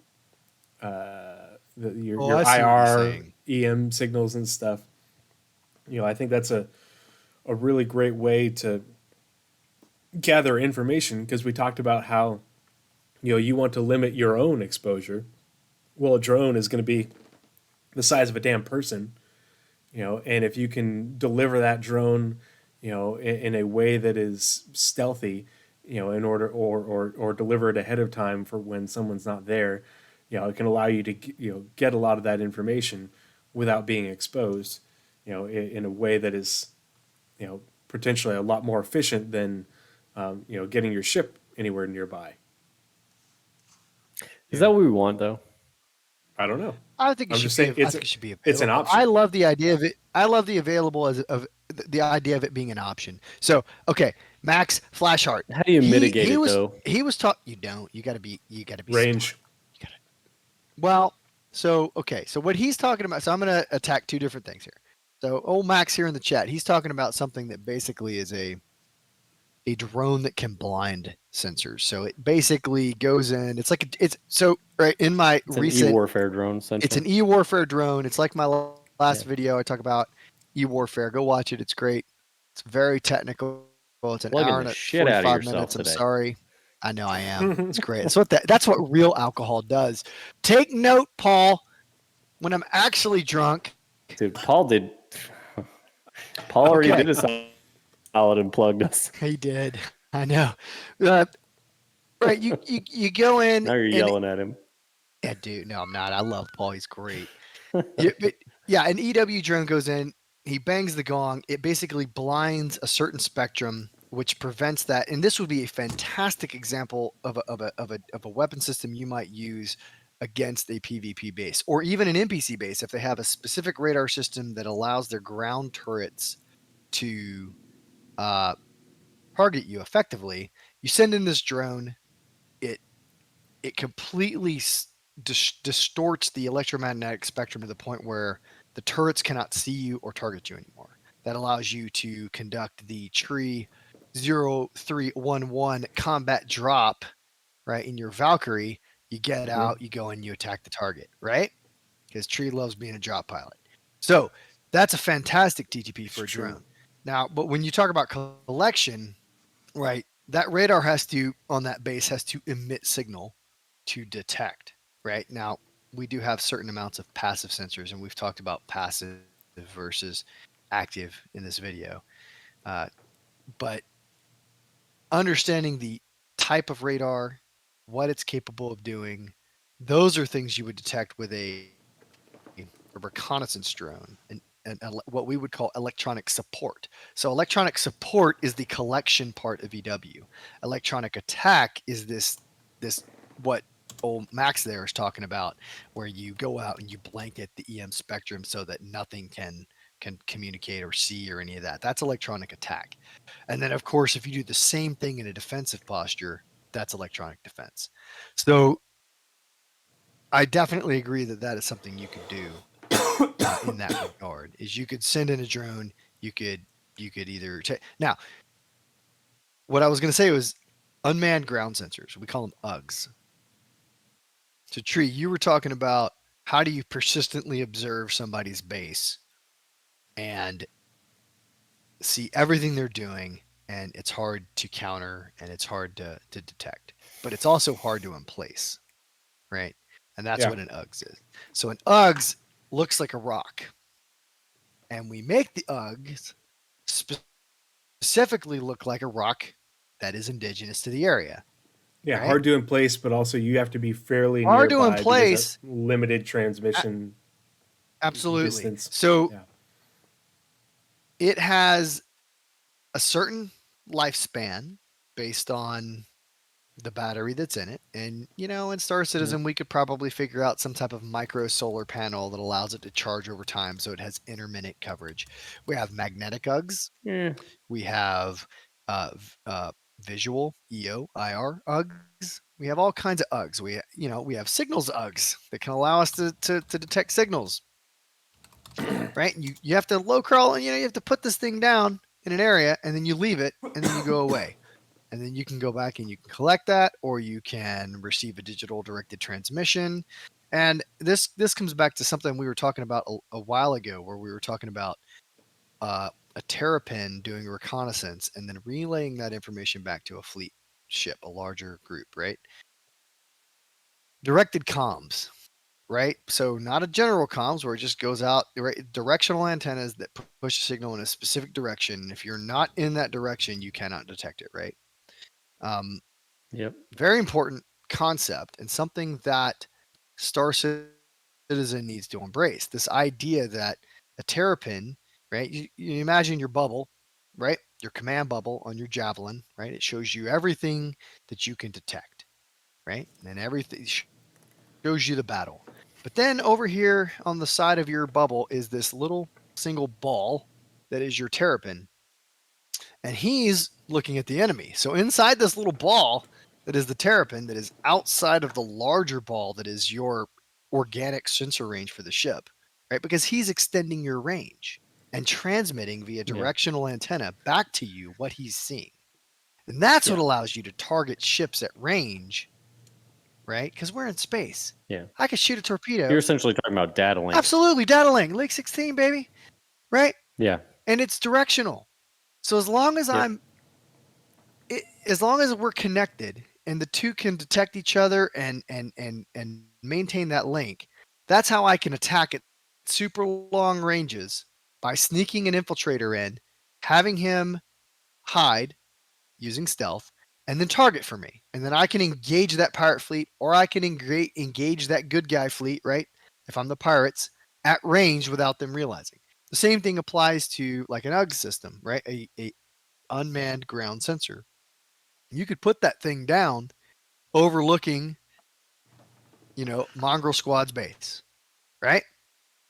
Oh, I see what you're IR, saying. EM signals and stuff, I think that's a really great way to gather information, because we talked about how you want to limit your own exposure. Well, a drone is going to be the size of a damn person, and if you can deliver that drone, in a way that is stealthy, in order or deliver it ahead of time for when someone's not there, it can allow you to get a lot of that information without being exposed, in a way that is, potentially a lot more efficient than, getting your ship anywhere nearby. Is that what we want, though? I don't know. I think it I'm should just be. saying I think it should be available. it's an option. I love the idea of it. I love the available of the idea of it being an option. So, okay, Max Flashheart. How do you mitigate it, was, though? He was taught. You don't. You got to be. You got to be Range. smart. You gotta, well, so okay. So what he's talking about. So I'm going to attack two different things here. So old Max here in the chat. He's talking about something that basically is a drone that can blind sensors. So it basically goes in. It's like it's so right in my It's recent an e-warfare drone, essentially. It's an e-warfare drone. It's like my last video. I talk about e-warfare. Go watch it. It's great. It's very technical. It's an Plugging hour the and shit out of 45 yourself minutes. I'm today. sorry. I know I am. It's great. That's what real alcohol does. Take note, Paul. When I'm actually drunk. Dude, Paul already Okay. did a solid and plugged us. He did. I know. Right. You go in. Now you're yelling at him. Yeah, dude. No, I'm not. I love Paul. He's great. An EW drone goes in. He bangs the gong. It basically blinds a certain spectrum, which prevents that. And this would be a fantastic example of a weapon system you might use against a PvP base or even an NPC base if they have a specific radar system that allows their ground turrets to target you effectively. You send in this drone. It completely distorts the electromagnetic spectrum to the point where the turrets cannot see you or target you anymore. That allows you to conduct the tree 0311 combat drop, right? In your Valkyrie, you get out, you go and you attack the target, right? Because Tree loves being a drop pilot. So that's a fantastic TTP for a drone. Now, but when you talk about collection, right, that radar on that base has to emit signal to detect, right? Now, we do have certain amounts of passive sensors, and we've talked about passive versus active in this video. But understanding the type of radar, what it's capable of doing, those are things you would detect with a reconnaissance drone and what we would call electronic support. So electronic support is the collection part of EW. Electronic attack is this what old Max there is talking about, where you go out and you blanket the EM spectrum so that nothing can communicate or see or any of that. That's electronic attack. And then, of course, if you do the same thing in a defensive posture, that's electronic defense. So I definitely agree that is something you could do in that regard. Is you could send in a drone. You could either now. What I was going to say was unmanned ground sensors. We call them UGS. So, Tree, you were talking about how do you persistently observe somebody's base and see everything they're doing, and it's hard to counter and it's hard to detect, but it's also hard to emplace, right? And that's what an UGS is. So an UGS looks like a rock, and we make the UGS specifically look like a rock that is indigenous to the area. Yeah, right? hard to emplace, but also you have to be fairly hard nearby to emplace. Limited transmission. Absolutely. Distance. So it has a certain lifespan based on the battery that's in it. And, in Star Citizen, we could probably figure out some type of micro solar panel that allows it to charge over time so it has intermittent coverage. We have magnetic UGs. Yeah. We have visual EO, IR UGs. We have all kinds of UGs. We have signals UGs that can allow us to detect signals. Right? You have to low crawl, and you have to put this thing down in an area, and then you leave it, and then you go away. And then you can go back and you can collect that, or you can receive a digital directed transmission. And this comes back to something we were talking about a while ago, where we were talking about a terrapin doing reconnaissance and then relaying that information back to a fleet ship, a larger group, right? Directed comms, right? So not a general comms where it just goes out, right? Directional antennas that push a signal in a specific direction. If you're not in that direction, you cannot detect it, right? Yep. Very important concept, and something that Star Citizen needs to embrace. This idea that a terrapin, right? You imagine your bubble, right? Your command bubble on your Javelin, right? It shows you everything that you can detect, right? And everything shows you the battle. But then over here on the side of your bubble is this little single ball that is your terrapin. And he's looking at the enemy. So inside this little ball that is the terrapin, that is outside of the larger ball that is your organic sensor range for the ship, right? Because he's extending your range and transmitting via directional antenna back to you what he's seeing. And that's what allows you to target ships at range, right? Because we're in space. Yeah. I could shoot a torpedo. You're essentially talking about data link. Absolutely, data link, Link 16, baby, right? Yeah. And it's directional. So as long as as long as we're connected and the two can detect each other and maintain that link, that's how I can attack at super long ranges by sneaking an infiltrator in, having him hide using stealth, and then target for me. And then I can engage that pirate fleet, or I can engage that good guy fleet, right? If I'm the pirates, at range without them realizing. The same thing applies to like an UGS system, right? A unmanned ground sensor. You could put that thing down overlooking, Mongrel Squad's base, right?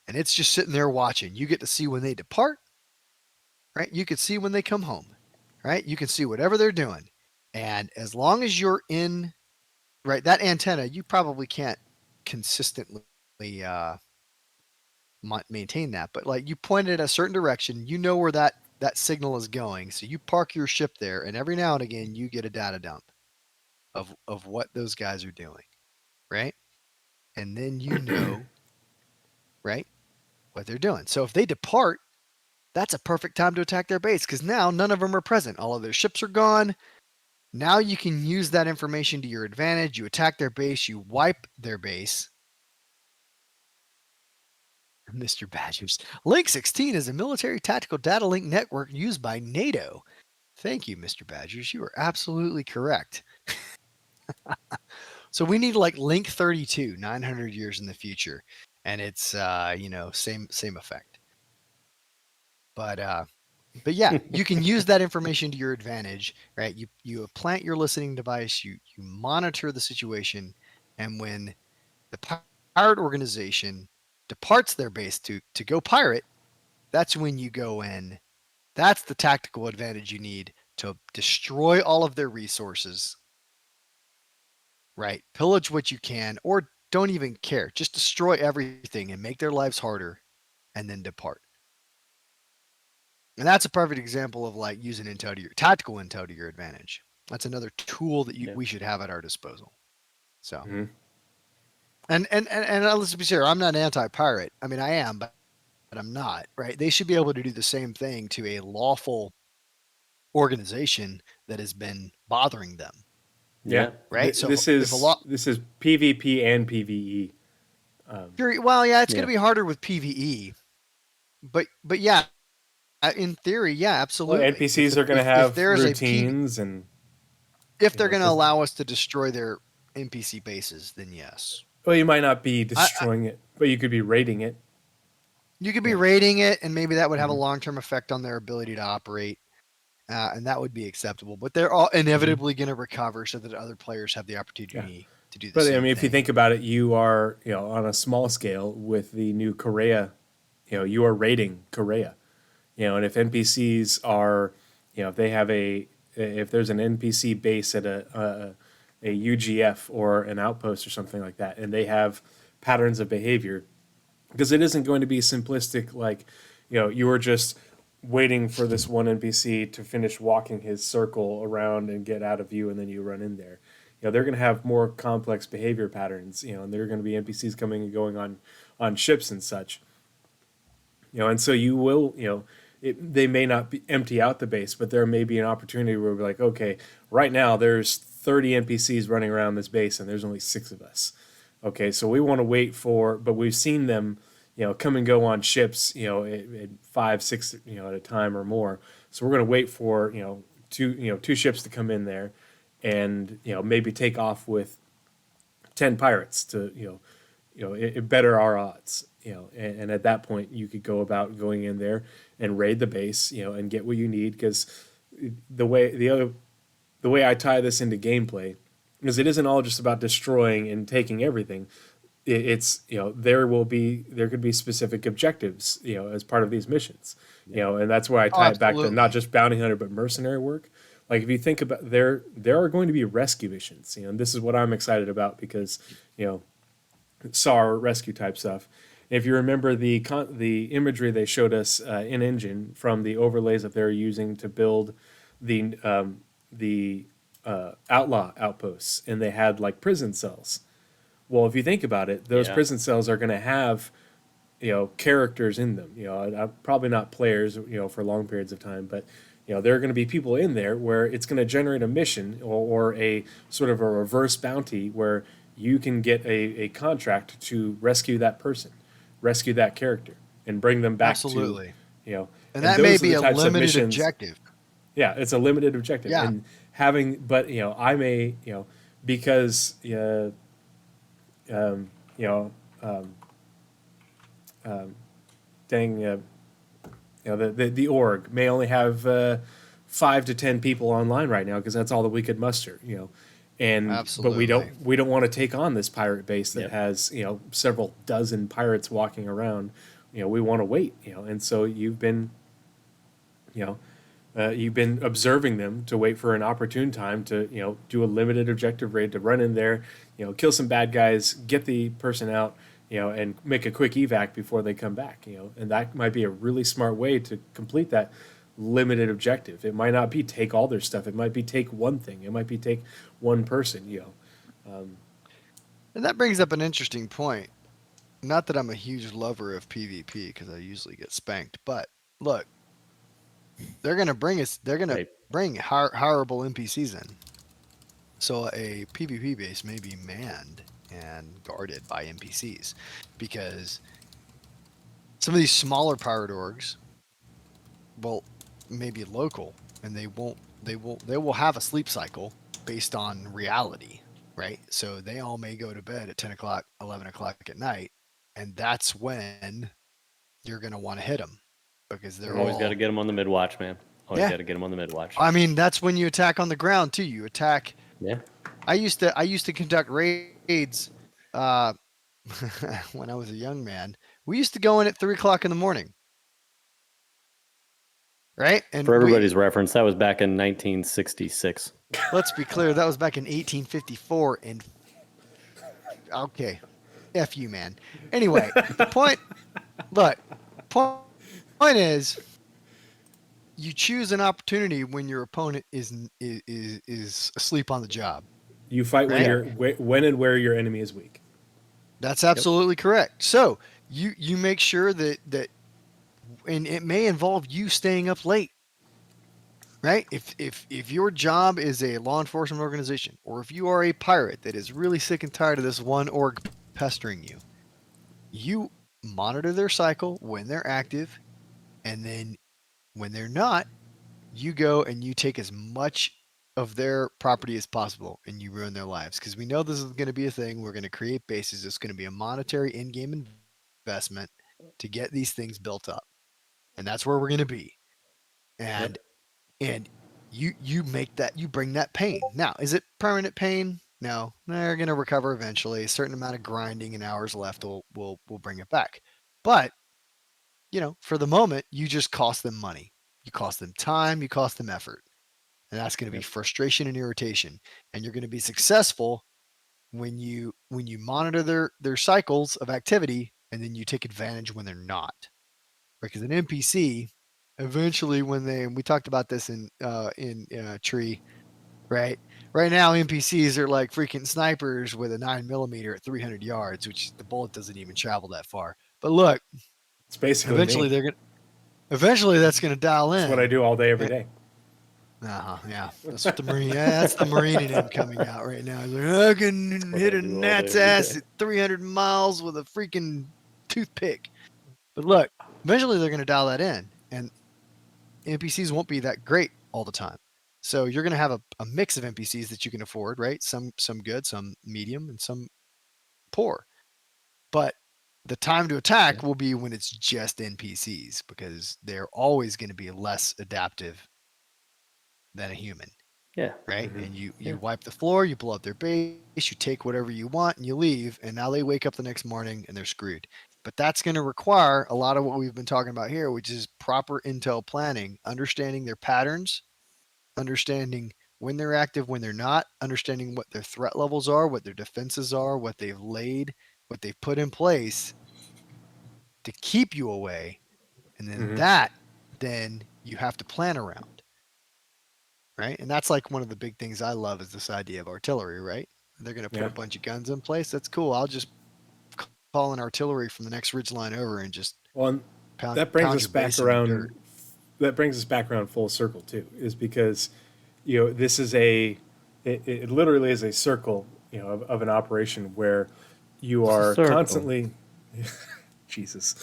And it's just sitting there watching. You get to see when they depart, right? You can see when they come home, right? You can see whatever they're doing. And as long as you're in, right, that antenna, you probably can't consistently maintain that. But like you point it a certain direction, you know where that signal is going. So you park your ship there, and every now and again you get a data dump of what those guys are doing, right? And then you know, right, what they're doing. So if they depart, that's a perfect time to attack their base, because now none of them are present. All of their ships are gone. Now you can use that information to your advantage. You attack their base, you wipe their base. Mr. Badgers. Link 16 is a military tactical data link network used by NATO. Thank you, Mr. Badgers. You are absolutely correct. So we need like Link 32, 900 years in the future. And it's, same effect. But yeah, you can use that information to your advantage, right? You plant your listening device, you monitor the situation, and when the pirate organization departs their base to go pirate, that's when you go in. That's the tactical advantage you need to destroy all of their resources, right? Pillage what you can, or don't even care. Just destroy everything and make their lives harder, and then depart. And that's a perfect example of like using tactical intel to your advantage. That's another tool that we should have at our disposal. So, and let's be serious, I'm not anti-pirate. I mean, I am, but I'm not, right? They should be able to do the same thing to a lawful organization that has been bothering them. Yeah. Right. So this is PvP and PvE. Well, yeah, it's going to be harder with PvE, but yeah, in theory, yeah, absolutely. Well, NPCs are going to have routines, and if they're going to allow us to destroy their NPC bases, then yes. Well, you might not be destroying it, but you could be raiding it. You could be raiding it, and maybe that would have a long-term effect on their ability to operate. and that would be acceptable. But they're all inevitably going to recover so that other players have the opportunity to do the But same I mean, if you thing. think about it, you are, on a small scale with the new Korea, you are raiding Korea, and if NPCs are, if they have if there's an NPC base at a UGF or an outpost or something like that, and they have patterns of behavior, because it isn't going to be simplistic like, you are just waiting for this one NPC to finish walking his circle around and get out of view, and then you run in there. They're going to have more complex behavior patterns, and there are going to be NPCs coming and going on ships and such. And so you will, they may not empty out the base, but there may be an opportunity where we're like, okay, right now there's 30 NPCs running around this base and there's only 6 of us. Okay, so we want to wait but we've seen them, come and go on ships, at 5, 6, at a time or more. So we're going to wait for, two ships to come in there and, maybe take off with 10 pirates to, it better our odds, and at that point you could go about going in there and raid the base, and get what you need, because the way I tie this into gameplay is it isn't all just about destroying and taking everything. It's, there could be specific objectives, as part of these missions, and that's why I tie it back to not just bounty hunter but mercenary work. Like if you think about there are going to be rescue missions, and this is what I'm excited about because, SAR rescue type stuff. If you remember the imagery they showed us in engine from the overlays that they're using to build the outlaw outposts, and they had like prison cells. Well, if you think about it, those prison cells are going to have, characters in them. Probably not players, for long periods of time, but there are going to be people in there where it's going to generate a mission or a sort of a reverse bounty where you can get a contract to rescue that person, rescue that character, and bring them back Absolutely. to, And that may those are be the a types of limited missions- objective. Yeah, it's a limited objective. Yeah. And but I may, because the org may only have 5 to 10 people online right now because that's all that we could muster, and Absolutely. but we don't want to take on this pirate base that Yep. has several dozen pirates walking around. We want to wait, and so you've been observing them to wait for an opportune time to do a limited objective raid, to run in there, kill some bad guys, get the person out, and make a quick evac before they come back, and that might be a really smart way to complete that limited objective. It might not be take all their stuff. It might be take one thing. It might be take one person, And that brings up an interesting point. Not that I'm a huge lover of PvP because I usually get spanked, but look, they're going to bring Right. bring hireable NPCs in. So a PvP base may be manned and guarded by NPCs because some of these smaller pirate orgs, well, may be local and they will have a sleep cycle based on reality, right? So they all may go to bed at 10 o'clock, 11 o'clock at night, and that's when you're going to want to hit them because they're Always all... got to get them on the mid watch, man. Always Yeah. got to get them on the mid watch. I mean, that's when you attack on the ground too. You attack. Yeah. I used to conduct raids when I was a young man. We used to go in at 3 o'clock in the morning, right? And For everybody's reference, that was back in 1966. let's be clear, that was back in 1854. And okay, F you, man. Anyway, the point. Look, point is, you choose an opportunity when your opponent is asleep on the job. You fight when and where your enemy is weak. That's absolutely correct. So you make sure that, and it may involve you staying up late, right? If your job is a law enforcement organization, or if you are a pirate that is really sick and tired of this one org pestering you, you monitor their cycle when they're active, and then when they're not, you go and you take as much of their property as possible and you ruin their lives. Because we know this is going to be a thing. We're going to create bases. It's going to be a monetary in-game investment to get these things built up. And that's where we're going to be. And and you bring that pain. Now, is it permanent pain? No, they're going to recover eventually. A certain amount of grinding and hours left will bring it back. But for the moment, you just cost them money. You cost them time. You cost them effort, and that's going to be frustration and irritation. And you're going to be successful when you monitor their cycles of activity, and then you take advantage when they're not. Because an NPC, eventually, we talked about this in Tree, right? Right now, NPCs are like freaking snipers with a 9mm at 300 yards, which the bullet doesn't even travel that far. But look, It's basically eventually me. eventually that's going to dial in. That's what I do all day, every day. Yeah, that's what the Marine. Yeah, that's the Marine in him coming out right now. He's like, I can hit a gnat's ass at 300 miles with a freaking toothpick. But look, eventually they're going to dial that in, and NPCs won't be that great all the time. So you're going to have a mix of NPCs that you can afford, right? Some good, some medium, and some poor. But the time to attack will be when it's just NPCs, because they're always going to be less adaptive than a human. Yeah. Right. And you wipe the floor, you blow up their base, you take whatever you want and you leave. And now they wake up the next morning and they're screwed. But that's going to require a lot of what we've been talking about here, which is proper intel planning, understanding their patterns, understanding when they're active, when they're not, understanding what their threat levels are, what their defenses are, what they've laid, what they've put in place to keep you away. And then then you have to plan around. Right. And that's like one of the big things I love is this idea of artillery, right? They're going to put a bunch of guns in place. That's cool. I'll just call in artillery from the next ridge line over and just pound that brings us back around. That brings us back around full circle too, is because, this is it literally is a circle, of an operation where you are constantly, Jesus,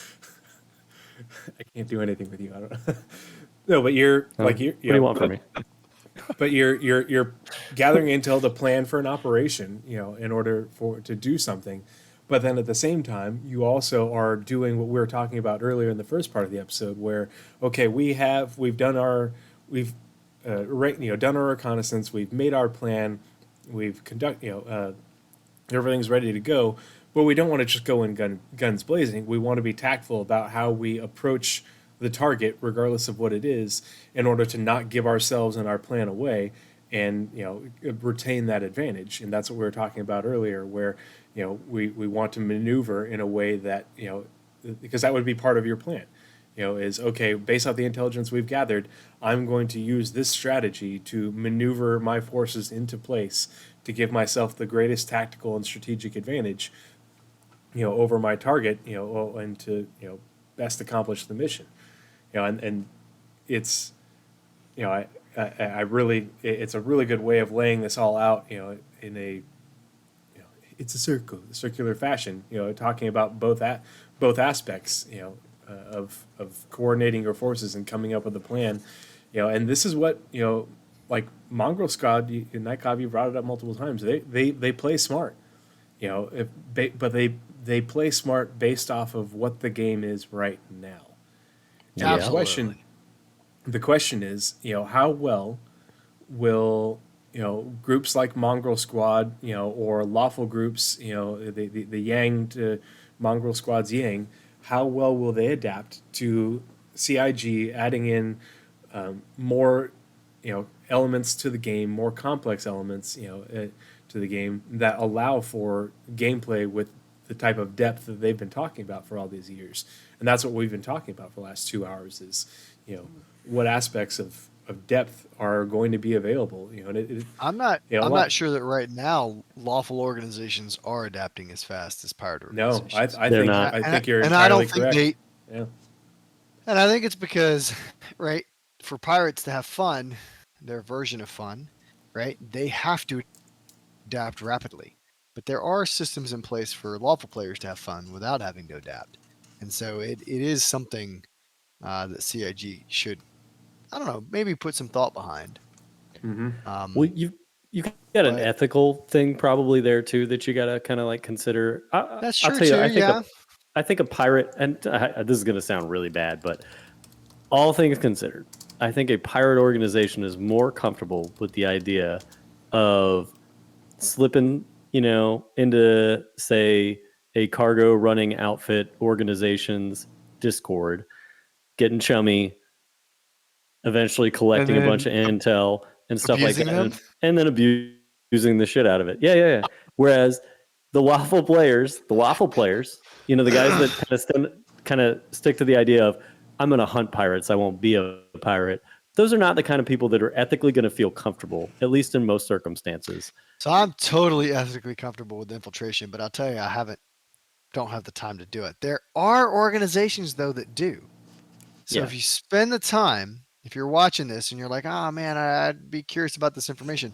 I can't do anything with you. I don't know. No, but you're what do you want from me? But you're gathering intel to plan for an operation, in order to do something. But then at the same time, you also are doing what we were talking about earlier in the first part of the episode, where we've done our reconnaissance, we've made our plan, we've everything's ready to go, but we don't want to just go in guns blazing. We want to be tactful about how we approach the target, regardless of what it is, in order to not give ourselves and our plan away, and retain that advantage. And that's what we were talking about earlier, where we want to maneuver in a way that because that would be part of your plan. Is okay, based off the intelligence we've gathered, I'm going to use this strategy to maneuver my forces into place to give myself the greatest tactical and strategic advantage, over my target, and to best accomplish the mission. And it's, I really, it's a really good way of laying this all out, in a, it's a circular fashion, talking about both aspects, of coordinating your forces and coming up with a plan, and this is what, like Mongrel Squad, Nightcop, you brought it up multiple times. They play smart, but they play smart based off of what the game is right now. Yeah. The question is, how well will groups like Mongrel Squad, or lawful groups, the Yang to Mongrel Squad's Yang, how well will they adapt to CIG adding in more, elements to the game, more complex elements, to the game that allow for gameplay with the type of depth that they've been talking about for all these years. And that's what we've been talking about for the last 2 hours is, what aspects of depth are going to be available. I'm not sure that right now lawful organizations are adapting as fast as pirate organizations. No, I think you're and entirely I don't correct. think Yeah. And I think it's because, right, for pirates to have fun, their version of fun, right, they have to adapt rapidly. But there are systems in place for lawful players to have fun without having to adapt. And so it is something that CIG should, I don't know, maybe put some thought behind. Well, you've got an ethical thing probably there too that you got to kind of like consider. That's true I'll tell you, too, I think a pirate, and this is going to sound really bad, but all things considered, I think a pirate organization is more comfortable with the idea of slipping, into, say, a cargo running outfit organization's Discord, getting chummy, eventually collecting a bunch of intel and stuff like abusing that, them? and then abusing the shit out of it. Yeah. Whereas the waffle players, the guys that kind of stick to the idea of, I'm going to hunt pirates, I won't be a pirate. Those are not the kind of people that are ethically going to feel comfortable, at least in most circumstances. So I'm totally ethically comfortable with infiltration, but I'll tell you, don't have the time to do it. There are organizations though that do. So if you spend the time, if you're watching this and you're like, oh man, I'd be curious about this information.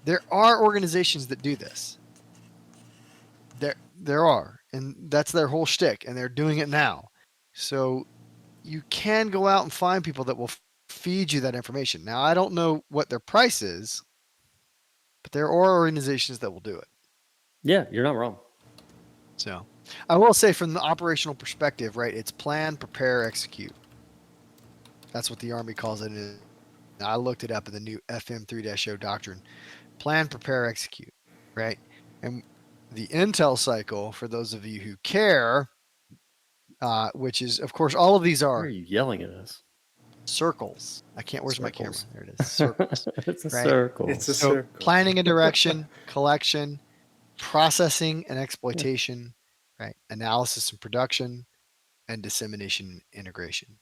There are organizations that do this. There are, and that's their whole shtick, and they're doing it now. So you can go out and find people that will feed you that information. Now, I don't know what their price is, but there are organizations that will do it. Yeah, you're not wrong. So I will say from the operational perspective, right, it's plan, prepare, execute. That's what the Army calls it. I looked it up in the new FM 3-0 doctrine. Plan, prepare, execute, right? And the intel cycle, for those of you who care, which is, of course, all of these Why are are you yelling at us? circles. Where's my camera? Circles. There it is. Circles. It's a Right. circle. It's a So circle. planning and direction, collection, processing and exploitation, right? Analysis and production, and dissemination and integration,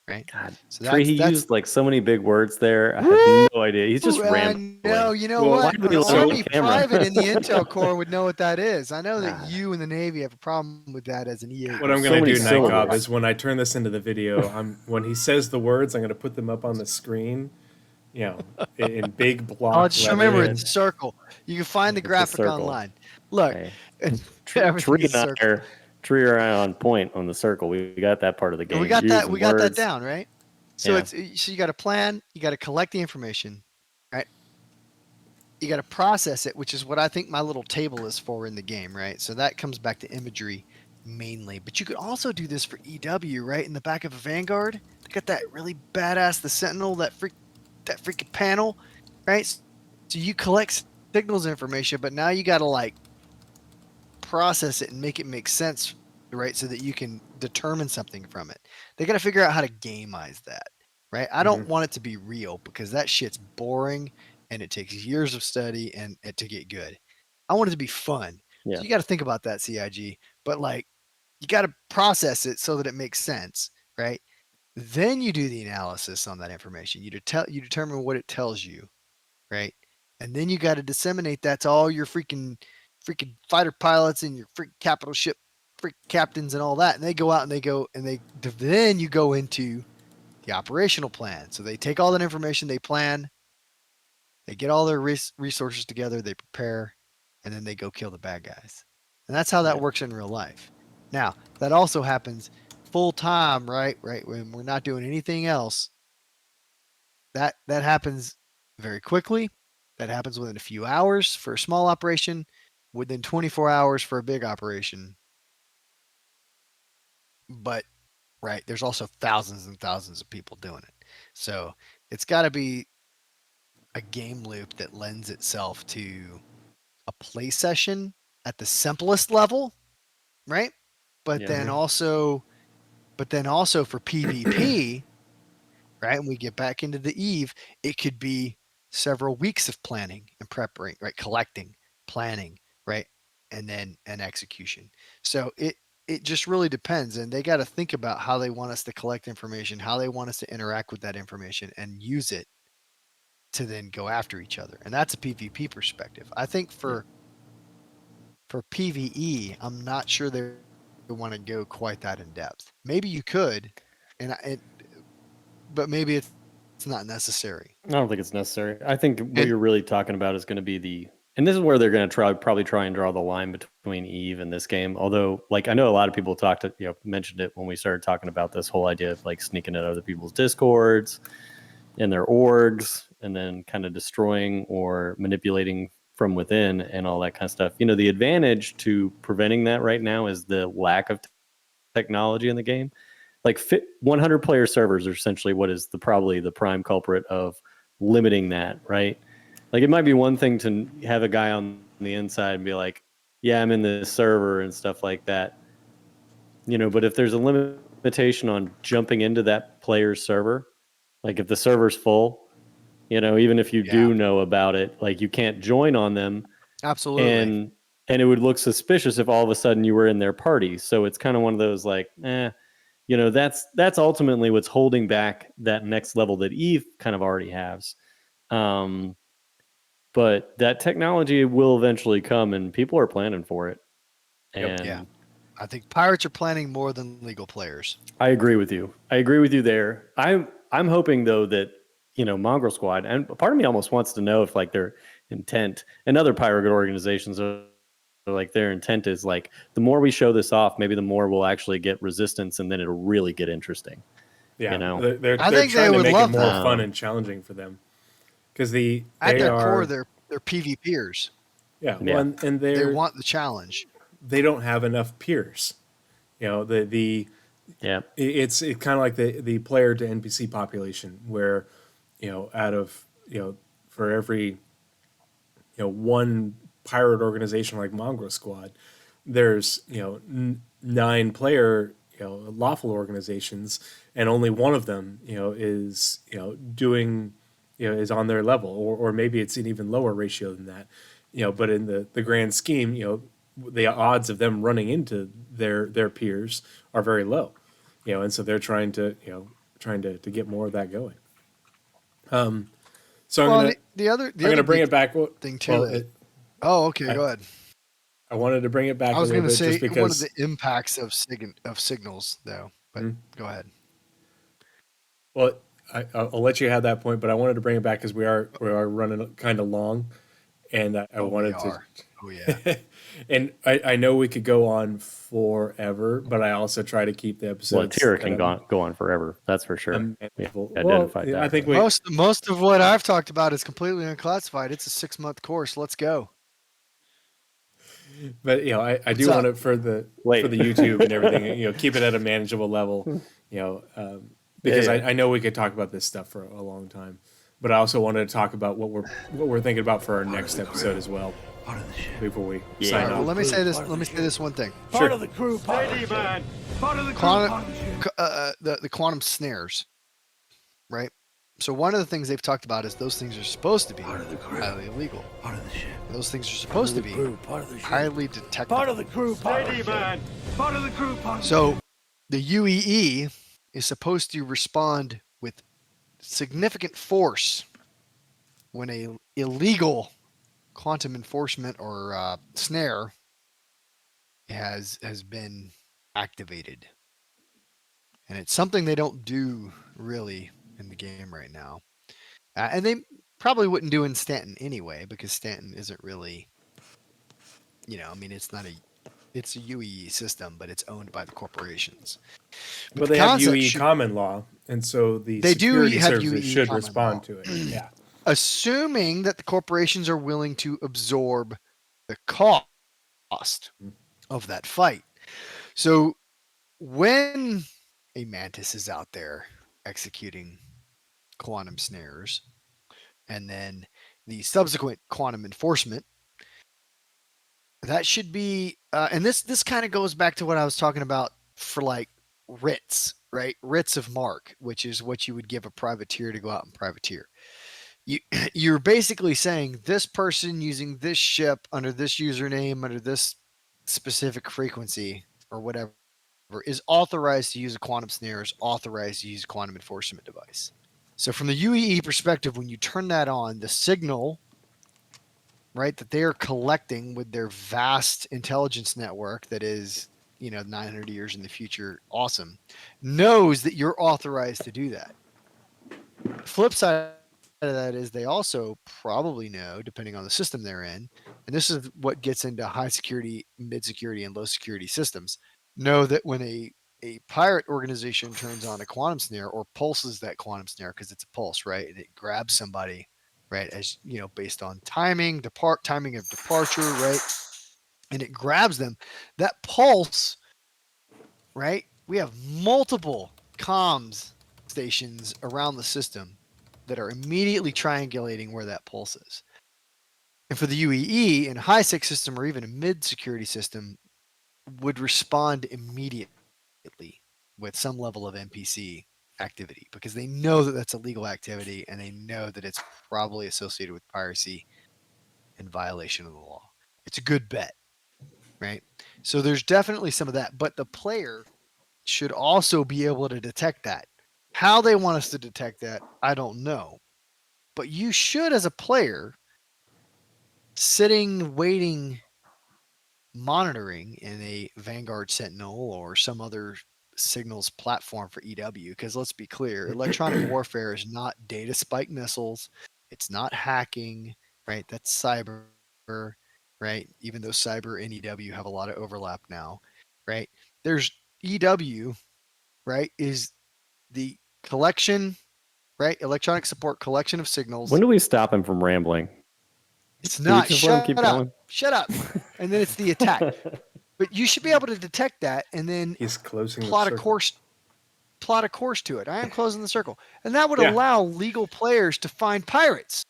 right? God, So Tree, he that's used like so many big words there. I had no idea. He's just rambling. No, you know Well, what? why do we An look at Army the camera? private in the Intel Corps would know what that is. I know that Ah. you in the Navy have a problem with that as an EA. What I'm So going to many do, syllables. Nightgob, is when I turn this into the video, when he says the words, I'm going to put them up on the screen, in big block I'll just remember lettering. it's a circle. You can find the It's a graphic circle. online. Look, Okay. everything Tree is and I circle. are Tree and I are on point on the circle. We got that part of the game. We got that. Using We got that words. down, right? So Yeah. so you got to plan. You got to collect the information, right? You got to process it, which is what I think my little table is for in the game, right? So that comes back to imagery mainly. But you could also do this for EW, right? In the back of a Vanguard, they got that really badass, the Sentinel, that freaking panel, right? So you collect signals information, but now you got to like process it and make it make sense, right? So that you can determine something from it. They got to figure out how to gamize that, right? I don't want it to be real because that shit's boring and it takes years of study and to get good. I want it to be fun. Yeah. So you got to think about that, CIG, but like you got to process it so that it makes sense, right? Then you do the analysis on that information. You determine what it tells you, right? And then you got to disseminate that to all your freaking fighter pilots and your freaking capital ship captains and all that, and they go out and then you go into the operational plan. So they take all that information, they plan, they get all their resources together, they prepare, and then they go kill the bad guys. And that's how that works in real life. Now, that also happens full time, right? When we're not doing anything else. That happens very quickly. That happens within a few hours for a small operation, within 24 hours for a big operation. But right, there's also thousands and thousands of people doing it. So it's got to be a game loop that lends itself to a play session at the simplest level, right? But then also for PvP, right? When we get back into the Eve, it could be several weeks of planning and preparing, right? Collecting, planning, right? And then an execution. So it just really depends, and they got to think about how they want us to collect information, how they want us to interact with that information and use it to then go after each other. And that's a PvP perspective. I think for PvE, I'm not sure they want to go quite that in depth. Maybe you could, but maybe it's not necessary. I don't think it's necessary. I think what you're really talking about is going to be and this is where they're going to probably try and draw the line between Eve and this game. Although, like, I know a lot of people mentioned it when we started talking about this whole idea of like sneaking into other people's Discords and their orgs and then kind of destroying or manipulating from within and all that kind of stuff. The advantage to preventing that right now is the lack of technology in the game. like 100 player servers are essentially what is probably the prime culprit of limiting that, right? Like it might be one thing to have a guy on the inside and be like, yeah, I'm in this server and stuff like that, but if there's a limitation on jumping into that player's server, like if the server's full, even if you do know about it, like you can't join on them. Absolutely. And it would look suspicious if all of a sudden you were in their party. So it's kind of one of those like, that's ultimately what's holding back that next level that Eve kind of already has. But that technology will eventually come, and people are planning for it. And I think pirates are planning more than legal players. I agree with you. There. I'm hoping though that Mongrel Squad, and part of me almost wants to know if like their intent, and other pirate organizations are like their intent is like the more we show this off, maybe the more we'll actually get resistance, and then it'll really get interesting. Yeah, they're I think trying they to would make love it more that. fun and challenging for them because at their core, they're PvPers. Yeah, well, and they want the challenge. They don't have enough peers. It's kind of like the player to NPC population where, out of for every one pirate organization like Mongrel Squad, there's 9 player lawful organizations, and only one of them is doing is on their level, or maybe it's an even lower ratio than that. But in the grand scheme, the odds of them running into their peers are very low, and so they're trying to get more of that going. So I'm gonna bring it back thing too. Okay, go ahead. I wanted to bring it back. I was going to say just because one of the impacts of signals, though. But go ahead. Well, I'll let you have that point, but I wanted to bring it back because we are running kind of long, and I wanted to. Oh yeah. And I know we could go on forever, but I also try to keep the episodes. Well, Tira can go on forever. That's for sure. Identified that. I think most of what I've talked about is completely unclassified. It's a 6-month course. Let's go. But I do want it for the YouTube and everything. Keep it at a manageable level. Because I know we could talk about this stuff for a long time, but I also wanted to talk about what we're thinking about for our next episode as well. Before we sign off. Well, let me say this one thing. Part of the crew, part of the ship. Part of the crew, part of the ship. The quantum snares, right? So one of the things they've talked about is those things are supposed to be highly illegal. Part of the ship. Those things are supposed to be highly detectable. Part of the crew, part of the ship. Part of the crew, part of the So the UEE is supposed to respond with significant force when a illegal quantum enforcement or snare has been activated, and it's something they don't do really in the game right now, and they probably wouldn't do in Stanton anyway, because Stanton isn't really, it's a UEE system, but it's owned by the corporations. But they have UE common law, and so the security services should respond to it. Yeah. Assuming that the corporations are willing to absorb the cost of that fight. So when a mantis is out there executing quantum snares, and then the subsequent quantum enforcement, that should be, and this kind of goes back to what I was talking about for like writs, right? Writs of marque, which is what you would give a privateer to go out and privateer. You're basically saying this person using this ship under this username, under this specific frequency or whatever, is authorized to use a quantum snare, is authorized to use a quantum enforcement device. So from the UEE perspective, when you turn that on, the signal, right, that they are collecting with their vast intelligence network that is, 900 years in the future, awesome, knows that you're authorized to do that. Flip side of that is they also probably know, depending on the system they're in, and this is what gets into high security, mid security, and low security systems, know that when a pirate organization turns on a quantum snare or pulses that quantum snare, because it's a pulse, right, and it grabs somebody, right, as based on timing of departure, right, and it grabs them, that pulse, right, we have multiple comms stations around the system that are immediately triangulating where that pulse is. And for the UEE, in a high-sec system or even a mid-security system, would respond immediately with some level of NPC activity because they know that that's illegal activity and they know that it's probably associated with piracy and violation of the law. It's a good bet, right? So there's definitely some of that, but the player should also be able to detect that. How they want us to detect that, I don't know. But you should, as a player, sitting, waiting, monitoring in a Vanguard Sentinel or some other signals platform for EW, because let's be clear, electronic warfare is not data spike missiles. It's not hacking, right? That's cyber, right? Even though cyber and EW have a lot of overlap now, right? There's EW, right? Is the collection, right? Electronic support collection of signals. When do we stop him from rambling? It's Do we not. just let him Shut keep up. going? Shut up. And then it's the attack. But you should be able to detect that and then He's closing plot the a circle. course to it. I am closing the circle. And that would Yeah. allow legal players to find pirates.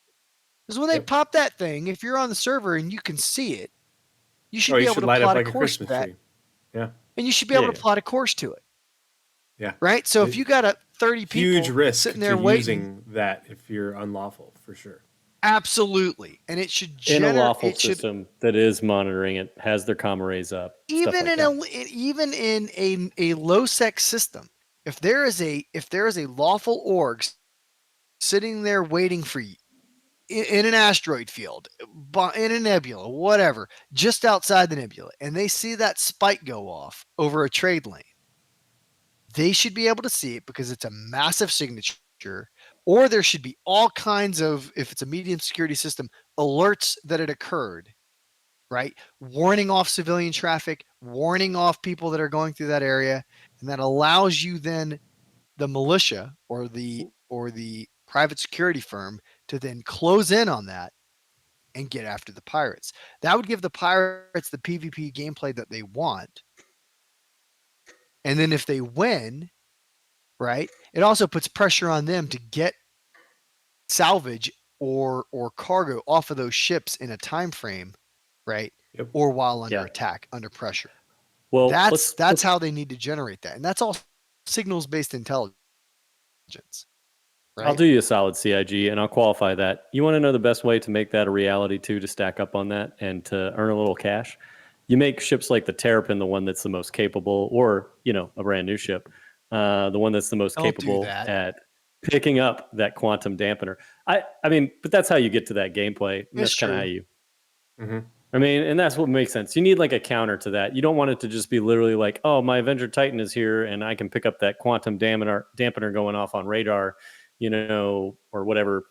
Because when they Yep. pop that thing, if you're on the server and you can see it, you should Oh, be you able should to light up plot like a a course to Christmas that. tree. Yeah. And you should be able to Yeah. plot a course to it. Yeah. Right? So if you got a 30 people Huge risk sitting to there waiting, using that if you're unlawful, for sure. absolutely. And it should In a lawful it should system that is monitoring it, has their comm arrays up, stuff even like in that. even in a low sec system, if there is a lawful org sitting there waiting for you in an asteroid field, in a nebula, whatever, just outside the nebula, and they see that spike go off over a trade lane, they should be able to see it because it's a massive signature. Or there should be all kinds of, if it's a medium security system, alerts that it occurred, right? Warning off civilian traffic, warning off people that are going through that area, and that allows you then, the militia or the private security firm, to then close in on that and get after the pirates. That would give the pirates the PvP gameplay that they want. And then if they win, right, it also puts pressure on them to get salvage or cargo off of those ships in a time frame, right? Yep. Or while under Yeah. attack, under pressure. Well, That's how they need to generate that. And that's all signals based intelligence. Right? I'll do you a solid, CIG, and I'll qualify that. You want to know the best way to make that a reality too, to stack up on that and to earn a little cash? You make ships like the Terrapin the one that's the most capable, or a brand new ship, the one that's the most Don't do capable that. at picking up that quantum dampener. I mean, but that's how you get to that gameplay. And that's It's kind of true. how you. Mm-hmm. I mean, and that's what makes sense. You need like a counter to that. You don't want it to just be literally like, oh, my Avenger Titan is here and I can pick up that quantum dampener going off on radar, or whatever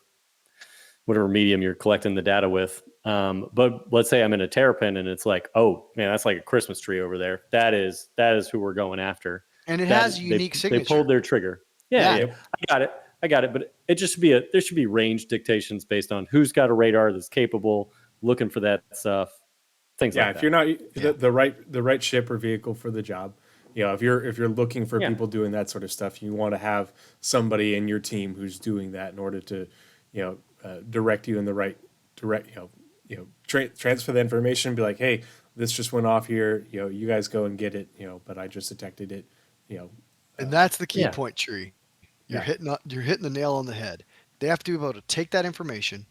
medium you're collecting the data with. But let's say I'm in a Terrapin and it's like, oh man, that's like a Christmas tree over there. That is who we're going after. And it has a unique signature. They pulled their trigger. Yeah. Yep. I got it. But it just there should be range dictations based on who's got a radar that's capable, looking for that stuff. Things like that. If you're not the right ship or vehicle for the job, if you're looking for people doing that sort of stuff, you want to have somebody in your team who's doing that in order to, direct you in the right transfer the information. Be like, hey, this just went off here. You guys go and get it. But I just detected it. And that's the key Yeah. point, Tree. You're hitting the nail on the head. They have to be able to take that information,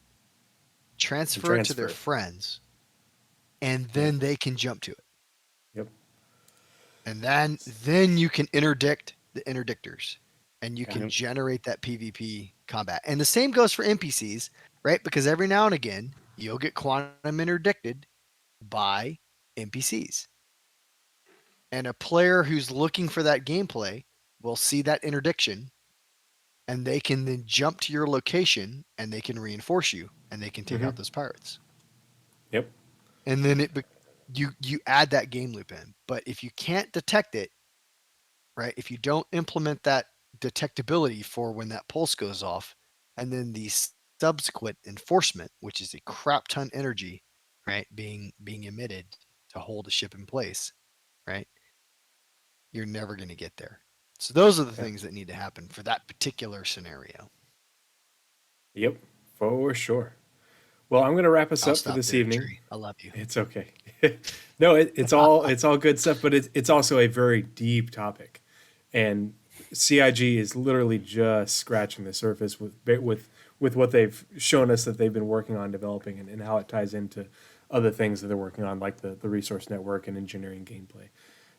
transfer it to their friends, and then they can jump to it. Yep. And then you can interdict the interdictors, and you can Mhm. generate that PvP combat. And the same goes for NPCs, right? Because every now and again, you'll get quantum interdicted by NPCs. And a player who's looking for that gameplay will see that interdiction, and they can then jump to your location, and they can reinforce you, and they can take out those pirates. Yep. And then you add that game loop in. But if you can't detect it, right? If you don't implement that detectability for when that pulse goes off, and then the subsequent enforcement, which is a crap ton energy, right, being emitted to hold a ship in place, right? You're never going to get there. So those are the things that need to happen for that particular scenario. Yep, for sure. Well, I'm going to wrap us I'll up for stop this there, evening. Tree. I love you. It's okay. No, it's all good stuff, but it's also a very deep topic, and CIG is literally just scratching the surface with what they've shown us that they've been working on developing, and how it ties into other things that they're working on, like the resource network and engineering gameplay.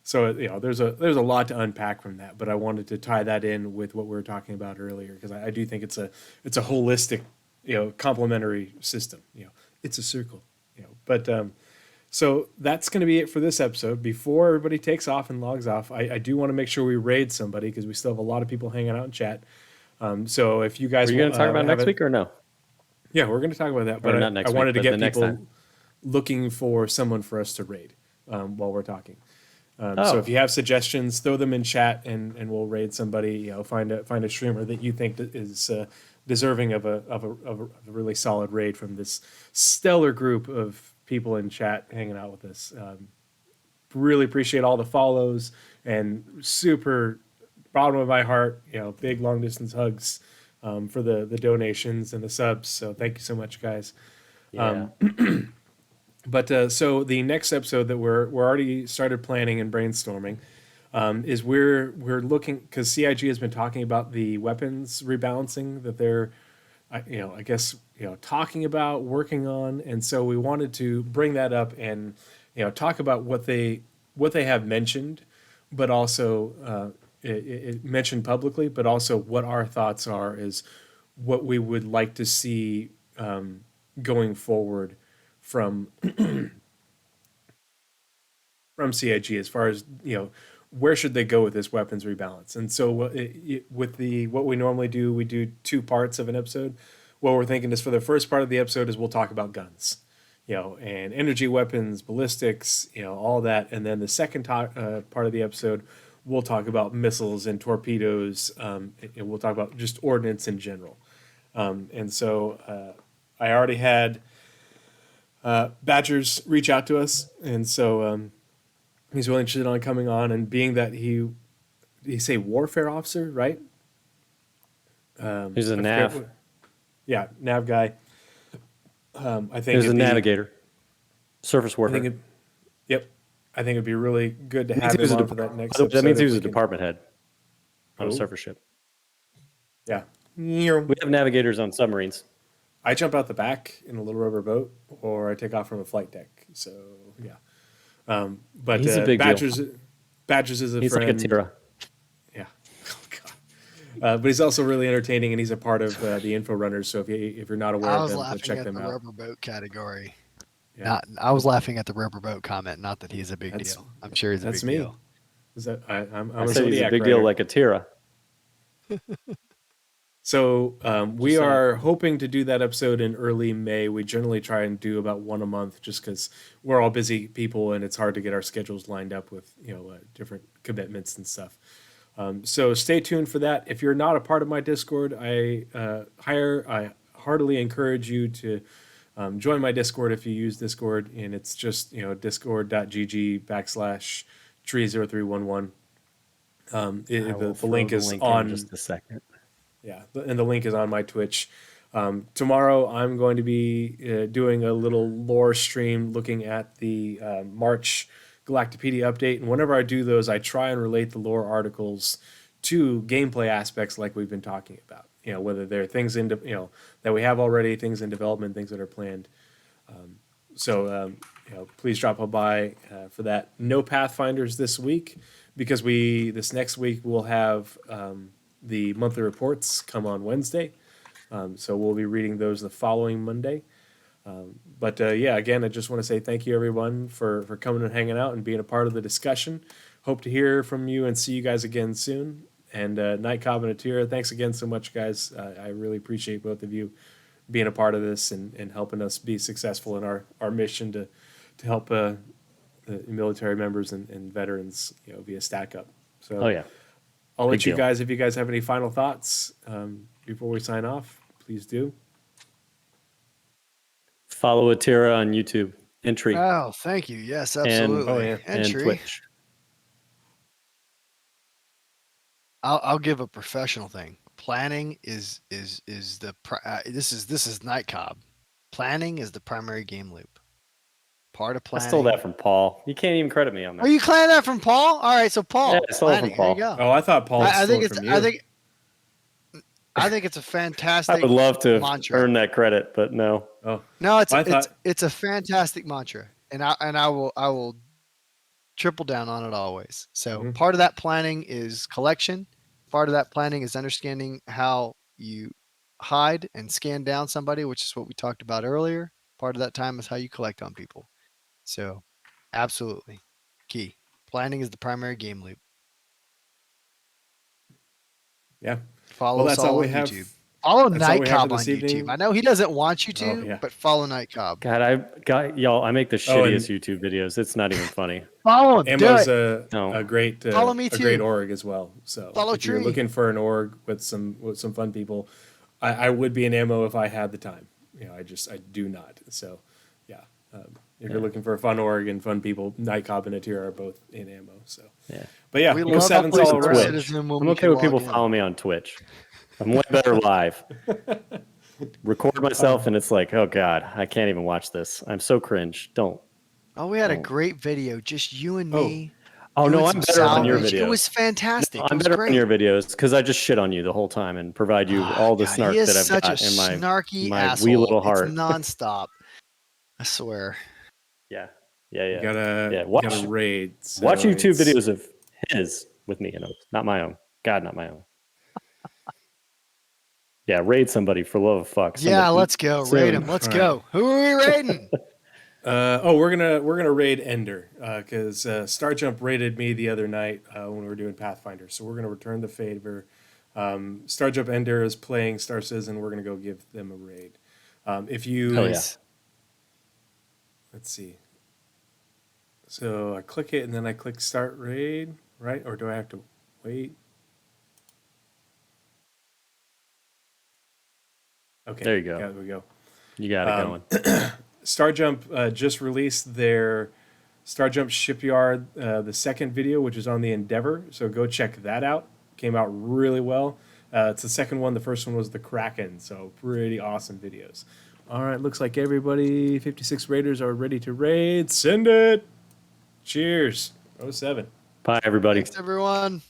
So there's a lot to unpack from that, but I wanted to tie that in with what we were talking about earlier, because I do think it's a holistic, complementary system. It's a circle. But so that's going to be it for this episode. Before everybody takes off and logs off, I do want to make sure we raid somebody, because we still have a lot of people hanging out in chat. So if you guys Are you going to talk about next week or no? Yeah, we're going to talk about that. But not next I wanted week, to but the get next people time. looking for someone for us to raid while we're talking. So Oh. if you have suggestions, throw them in chat, and we'll raid somebody. Find a streamer that you think is deserving of a really solid raid from this stellar group of people in chat hanging out with us. Really appreciate all the follows, and super bottom of my heart, big long distance hugs for the donations and the subs. So thank you so much, guys. Yeah. But so the next episode that we're already started planning and brainstorming is we're looking, because CIG has been talking about the weapons rebalancing that they're I guess talking about, working on, and so we wanted to bring that up and talk about what they have mentioned, but also it mentioned publicly, but also what our thoughts are, is what we would like to see going forward from CIG, as far as where should they go with this weapons rebalance. And so what we normally do, we do 2 parts of an episode. What we're thinking is, for the first part of the episode, is we'll talk about guns, and energy weapons, ballistics, all that, and then the second part of the episode, we'll talk about missiles and torpedoes, and we'll talk about just ordnance in general. And so I already had Badgers reach out to us, and so he's really interested on coming on, and being that he say warfare officer, right? He's a nav. Yeah, nav guy. I think He's a it'd be- navigator. Surface I warfare. think yep. I think it'd be really good to That have means him he on was for that next that episode. means he if was we a can- department head on Oh. a surface ship. Yeah. We have navigators on submarines. I jump out the back in a little rubber boat, or I take off from a flight deck. So yeah. But He's a big deal. Badgers is a He's friend. like a Tira. Yeah. Oh, God. But he's also really entertaining, and he's a part of the Info Runners. So if you're not aware I of was them, go laughing check at them the out. rubber boat category. Yeah. I was laughing at the rubber boat comment, not that he's a big That's- deal. I'm sure he's a That's big me. deal. Is that I'm I a said he's a Zodiac big deal writer. like a Tira. So we saying. are hoping to do that episode in early May. We generally try and do about 1 a month, just because we're all busy people and it's hard to get our schedules lined up with different commitments and stuff. So stay tuned for that. If you're not a part of my Discord, I heartily encourage you to join my Discord if you use Discord, and it's just discord.gg/tree0311. The link is on in just a second. Yeah, and the link is on my Twitch. Tomorrow, I'm going to be doing a little lore stream looking at the March Galactopedia update. And whenever I do those, I try and relate the lore articles to gameplay aspects like we've been talking about. Whether they're things that we have already, things in development, things that are planned. So please drop by for that. No Pathfinders this week, because this next week we'll have the monthly reports come on Wednesday. So we'll be reading those the following Monday. But again, I just want to say thank you, everyone, for coming and hanging out and being a part of the discussion. Hope to hear from you and see you guys again soon. And Night Cobb and Atira, thanks again so much, guys. I really appreciate both of you being a part of this and helping us be successful in our mission to help the military members and veterans via Stack Up. So Oh yeah. I'll let Big you deal. guys, if you guys have any final thoughts before we sign off, please do. Follow Atira on YouTube, Entry, Oh, thank you. Yes, absolutely. oh, yeah, and Entry. Twitch. I'll give a professional thing. Planning is the this is night cob. Planning is the primary game loop. Part of I planning. stole that from Paul. You can't even credit me on that. Are you claiming that from Paul? All right, so Paul. Yeah, I stole it from planning. There you Paul. go. Oh, I thought Paul I stole think it it's from you. I think it's a I fantastic would love to have mantra. earned that credit, but no. Oh, No, I thought it's a fantastic mantra, and I will triple down on it always. So Mhm. part of that planning is collection. Part of that planning is understanding how you hide and scan down somebody, which is what we talked about earlier. Part of that time is how you collect on people. So absolutely key. Planning is the primary game loop. yeah. Follow Well, us that's all all we on have. YouTube. Follow That's all Night we have for Cobb on this YouTube. evening. I know he doesn't want you to, Oh, yeah. but follow Night Cobb. God, I make the Oh, shittiest YouTube videos. It's not even funny. Follow him. Do Ammo's it. No. a great Follow me a great too. org as well. So Follow if you're Tree. looking for an org with some fun people, I would be an Ammo if I had the time. You know, I do not. So yeah, if you're looking for a fun org and fun people, Night Cobb and Atira are both in Ammo. So Yeah. but yeah, We no love sevens how all pleased around. the Twitch. citizen when I'm we okay can with people log in. following me on Twitch. I'm way better live. Record myself and it's like, oh God, I can't even watch this. I'm so cringe. Don't. Oh, we had a Oh. great video, just you and Oh. me. Oh doing no, I'm some better on your salvage. videos. It was fantastic. No, It I'm was better great. on your videos because I just shit on you the whole time and provide you all the God, snark he is that I've such got a in my snarky my asshole. wee little heart. It's nonstop. I swear. Yeah. You gotta Watch raid. So watch YouTube it's- videos of his with me in them, not my own. God, not my own. Yeah, raid somebody for love of fuck. Yeah, Somebody let's go. soon. Raid him. Let's All go. Who are we raiding? we're gonna raid Ender because Star Jump raided me the other night when we were doing Pathfinder. So we're gonna return the favor. Star Jump Ender is playing Star Citizen. We're gonna go give them a raid. If you Hell yeah. Nice. let's see. So I click it and then I click Start Raid, right? Or do I have to wait? Okay, There you go. There we go. You got it going. Star Jump just released their Star Jump Shipyard, the second video, which is on the Endeavor. So go check that out. Came out really well. It's the second one. The first one was the Kraken. So pretty awesome videos. All right, looks like everybody, 56 raiders are ready to raid. Send it. Cheers. 07. Bye, everybody. Thanks, everyone.